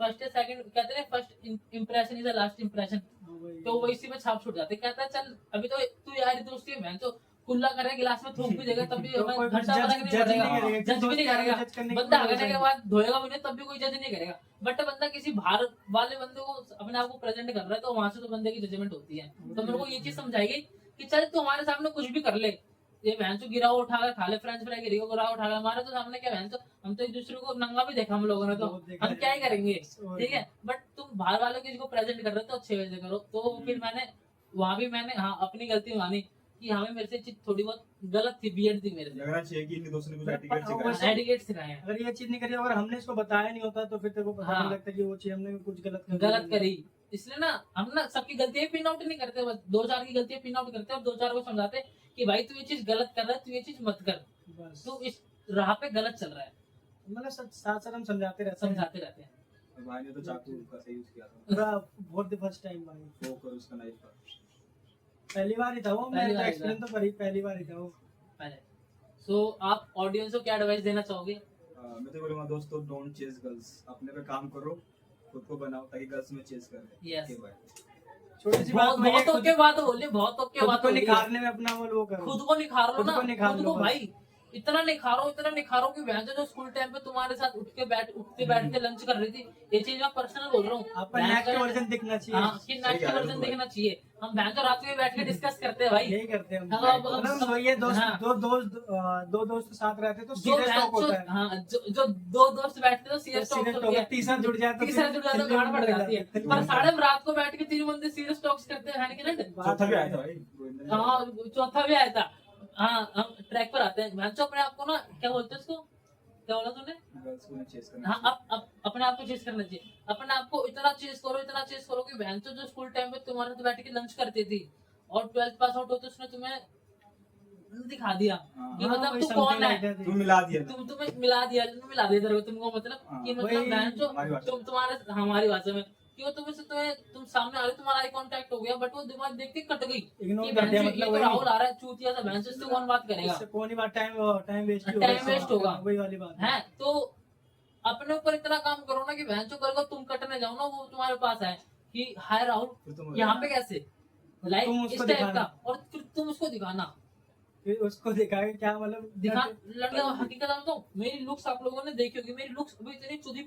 फर्स्ट या सेकंड कहते हैं first impression is the last impression. हाँ, वही। तो वो इसी में छाप छूट जाते। कहता है चल अभी तो तू यारी दोस्ती है मैं तो खुला करे गिलास में थूक भी देगा तब भी तो हमें कोई घंटा जज पता नहीं नहीं पड़ेगा करेगा, जज भी नहीं करेगा। जज करने की बंदा कोई हगने के वजह बाद धोएगा भी नहीं तब भी कोई जज नहीं करेगा। बट बंदा किसी बाहर वाले बंदे को अपने आप को प्रेजेंट कर रहा है तो वहां से तो बंदे की जजमेंट होती है। तो मेरे को ये चीज समझाई गई कि चल तू हमारे सामने कुछ भी कर ले ये बहन चो गिरा हुआ उठा कर खा ले फ्रेंच फ्राई गिरी को गिरा हुआ उठा कर हमारे तो सामने क्या बहन चो हम तो एक दूसरे को नंगा भी देखा हम लोगों ने तो बहुत देखा हम है। क्या ही करेंगे और ठीक है। बट तुम बाहर वालों किसी को प्रेजेंट कर रहे हो तो अच्छे वे से करो। तो फिर मैंने वहां भी मैंने हाँ अपनी गलती मानी कि हमें मेरे से चीज थोड़ी बहुत गलत थी बियर्ड थी मेरे से लगना चाहिए कि इनके दोस्तों ने कुछ पर- एटिकेट पर- सिखाया। एडिकेट सिखाए हैं अगर ये चीज नहीं करी अगर हमने इसको बताया नहीं होता तो फिर तेरे को पता हाँ। नहीं लगता कि वो चीज हमने कुछ गलत करी। इसलिए ना हम ना सबकी गलतियां पिन आउट नहीं करते बस 2-4 की गलतियां पिन आउट करते हैं और 2-4 को समझाते कि भाई तू ये चीज गलत कर रहा है तू ये चीज मत कर बस तू इस राह पे गलत चल रहा है मतलब साथ साथ हम समझाते रहते हैं। समझाते रहते हैं। भाई ने तो चाकू का सही यूज किया था। पूरा बहुत द फर्स्ट टाइम भाई वो कर उसका नाइफ का। पहली बार ही था वो पहली मैं बार ही एक्सपीरियंस तो पहली बार ही था वो। पहले सो आप ऑडियंस को क्या एडवाइस देना चाहोगे? मैं तो बोलूंगा दोस्तों डोंट चेस गर्ल्स। अपने पे काम करो, खुद को बनाओ ताकि गर्ल्स में चेस करें। Yes. Okay, bye। छोटी सी बात बहुत वही है, बहुत ओके बात बोली बहुत ओके खुद बात को बोली। निखारने में अपना वो करो। खुद को निखारो खुद ना को निखार खुद लो को बस। भाई इतना निखारो कि बहन जो स्कूल टाइम पे तुम्हारे साथ उठते बैठ के लंच कर रही थी ये चीज मैं पर्सनल बोल रहा हूँ। आपका नेक्स्ट वर्जन दिखना चाहिए। हाँ कि नेक्स्ट सही वर्जन है, दिखना चाहिए। हम बहन तो रात में बैठ के डिस्कस करते हैं भाई। यही करते हैं हम। हाँ, अब- मतलब वही है दोस्त हाँ। दो दोस्त साथ रहते तो जो सीरियस बहन टॉक होता है। हाँ जो दो दोस्त बैठते तो सीरियस टॉक सीरियस होती टॉक है। तीसरा जुड़ जाए तो तीसरा जुड़ जाता तो गाड़ पड़ जाती है। पर साढ़े में रात को बैठ के 3 बंदे सीरियस टॉक्स करते हैं बहन के ना। चौथा भी आया था भाई गोविंदन ने। हाँ चौथा भी आया था। हाँ हम ट्रैक पर आते हैं बहन चो अपने आप को ना क्या बोलते हैं उसको क्या बोला तूने? गर्ल्स को चेस करना हाँ अब अपने आप को चेस करना चाहिए। अपने आप को इतना चेस करो कि बहन चो जो स्कूल टाइम पे तुम्हारे साथ बैठ के लंच करती थी और 12th पास आउट होते उसने तुम्हें दिखा दिया हाँ। कि हाँ, मतलब वही तू something कौन like है। that। तुम मिला दिया था। तुम्हें मिला दिया तेरे को तुमको मतलब हाँ, कि मतलब वही बहन जो हमारी भाषा। तुम्हारे हमारी भाषा में कि वो तुम सामने आ रहे तुम्हारा आई कांटेक्ट हो गया बट वो दिमाग देख के कट गई इग्नोर कि कर बहन दिया जो मतलब ये तो वही। राहुल आ रहा है चूतिया सा बहन से इससे कौन बात करेगा। इससे कौन ही बात टाइम वेस्ट Time waste होगा। वही वाली बात है तो अपने ऊपर इतना काम करो ना कि बहन जो करो तुम कटने जाओ ना वो तुम्हारे पास है कि हाय राहुल फिर तुम यहाँ पे कैसे लाइक तुम इस उसको टाइप दिखाना। का और फिर तुम उसको दिखाना फिर उसको दिखाए क्या मतलब दिखा लड़कियां हकीकत बताऊं मेरी लुक्स आप लोगों ने देखी होगी। मेरी लुक्स अभी इतनी चुदी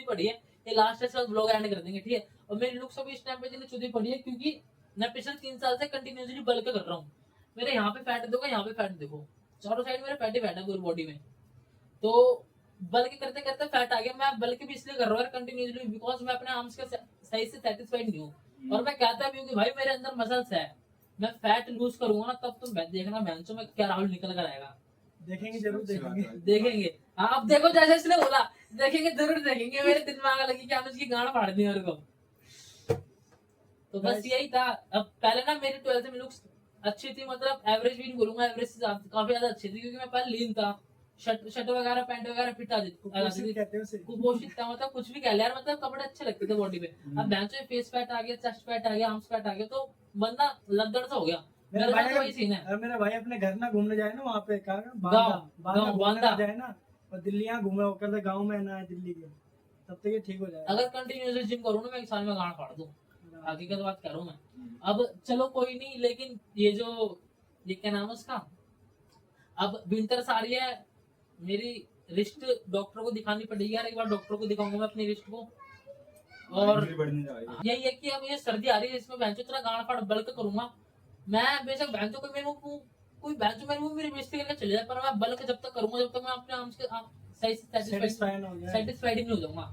पड़ी है ये लास्ट से ब्लॉग एंड कर देंगे ठीक है। और मेरी लुक्स अभी इस टाइम पे इतनी चुदी पड़ी है क्योंकि मैं पिछले 3 साल से कंटिन्यूसली बल्क कर रहा हूँ। मेरे यहाँ पे फैट देखो यहाँ पे फैट देखो चारों साइड मेरे फैट ही फैट है पूरी बॉडी में। तो बल्क करते करते फैट आ गया। मैं बल्क भी इसलिए कर रहा हूँ कंटिन्यूसली बिकॉज मैं अपने आर्म्स के सही से सेटिस्फाइड नहीं हूँ। और मैं कहता भी हूँ कि भाई मेरे अंदर मसल्स है मैं फैट लूज करूंगा ना तब तुम देखना बेंचो में क्या राहुल निकल कर आएगा। देखेंगे जरूर देखेंगे। देखेंगे हाँ अब देखो जैसे इसने बोला देखेंगे जरूर देखेंगे। मेरे दिल में आग लगी कि हमने उसकी गाड़ फाड़ दी मेरे को। तो बस यही था। अब पहले ना मेरी 12th में लुक्स अच्छी थी मतलब एवरेज भी नहीं बोलूंगा एवरेज से काफी ज्यादा अच्छी थी क्योंकि मैं पहले लीन था शर्ट वगैरह पैंट वगैरह फिट आ जाती कुपोषित कहते हैं उसे। कुपोषित था मतलब कुछ भी कह लिया यार मतलब कपड़े अच्छे लगते थे बॉडी पे। अब बेंच में फेस फैट आ गया चेस्ट फैट आ गया आर्म्स फैट आ गया तो बंदा लद्दड़ सा हो गया। मेरा मेरे भाई साथ तो वही सीन है। अगर मेरा भाई अपने घर ना घूमने जाए ना वहाँ पे कहा गाँव, बांदा गाँव, घूमने बांदा। ना जाए ना और दिल्ली यहाँ घूमे होकर तो गाँव में ना है दिल्ली के, तब तक ये ठीक हो जाएगा। अगर कंटिन्यूसली जिम करूँ ना मैं एक साल में गांड फाड़ दूं, हकीकत बात कर रहा हूँ मैं। अब चलो कोई नहीं, लेकिन ये क्या नाम है उसका, अब विंटर्स आ रही है, मेरी रिस्ट डॉक्टर को दिखानी पड़ेगी यार, एक बार डॉक्टर को दिखाऊंगा मैं अपनी रिस्ट को। और इंजरी बढ़ने जा रही है। यही है कि अब ये सर्दी आ रही है, इसमें भैंचो इतना गांड फाड़ बल्क करूंगा मैं, बेशक भैंचो कोई मेरे मुंह कोई भैंचो मेरे मुंह मेरी बेइज्जती करके चले जाए, पर मैं बल्क जब तक करूंगा जब तक मैं अपने आर्म्स के सही सेटिस्फाइड हो जाए। सेटिस्फाइड नहीं हो जाऊंगा।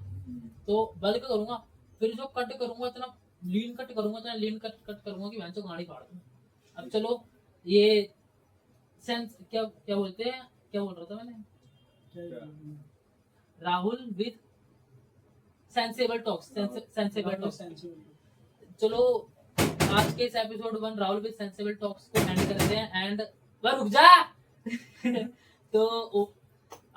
तो बल्क करूंगा, फिर जो कट करूंगा इतना लीन कट करूंगा, इतना लीन कट करूंगा कि भैंचो गाड़ी फाड़ दूं। अब चलो ये सेंस क्या क्या बोलते हैं, क्या बोल रहा था मैंने, Rahul with sensible talks, sensible talks. चलो आज के इस episode 1 Rahul with sensible talks को एंड करते हैं। एंड वह रुक जा तो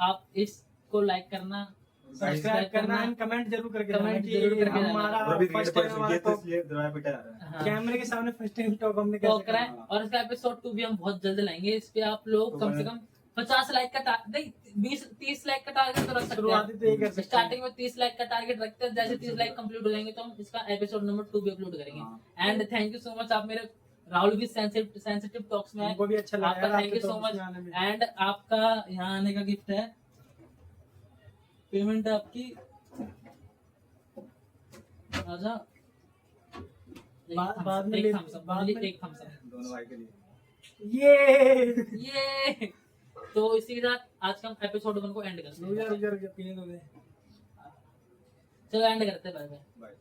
आप इसको लाइक करना, सब्सक्राइब करना एंड कमेंट जरूर करके कमेंट जाना कि जरूर करके जाना। हमारा और अभी फर्स्ट रीड टाइम पर हमारा ये तो टॉक इसलिए दरवाजा पिटा जा रहा है। हाँ, कैमरे के सामने फर्स्ट टाइम टॉक हमने टॉक कैसे करा है। करा। और इसका एपिसोड 2 भी हम बहुत जल्द लाएंगे। इस पे आप लोग तो कम से कम 50 लाइक का नहीं 20-30 लाइक का टारगेट तो रख सकते शुरुआती तो यही कर हैं। सकते हैं। स्टार्टिंग में 30 लाइक का टारगेट रखते हैं, जैसे 30 लाइक कंप्लीट हो जाएंगे तो हम इसका एपिसोड नंबर 2 भी अपलोड करेंगे। And thank you so much, आप मेरे राहुल भी सेंसिटिव टॉक्स में आए, हमको भी अच्छा लगा आपका यार थैंक यू आपके सो talks मच। में आने में। एंड आपका यहाँ आने का गिफ्ट है, पेमेंट आपकी आजा बाद में ले- एक थम्स अप, बाद only में- एक थम्स अप। दोनों भाई के लिए। ये तो इसी के साथ आज का हम एपिसोड 1 को एंड करते रुक जा हैं। रुक जा रुक जा पीने दो दे। चलो एंड करते हैं, बाय बाय। बाय।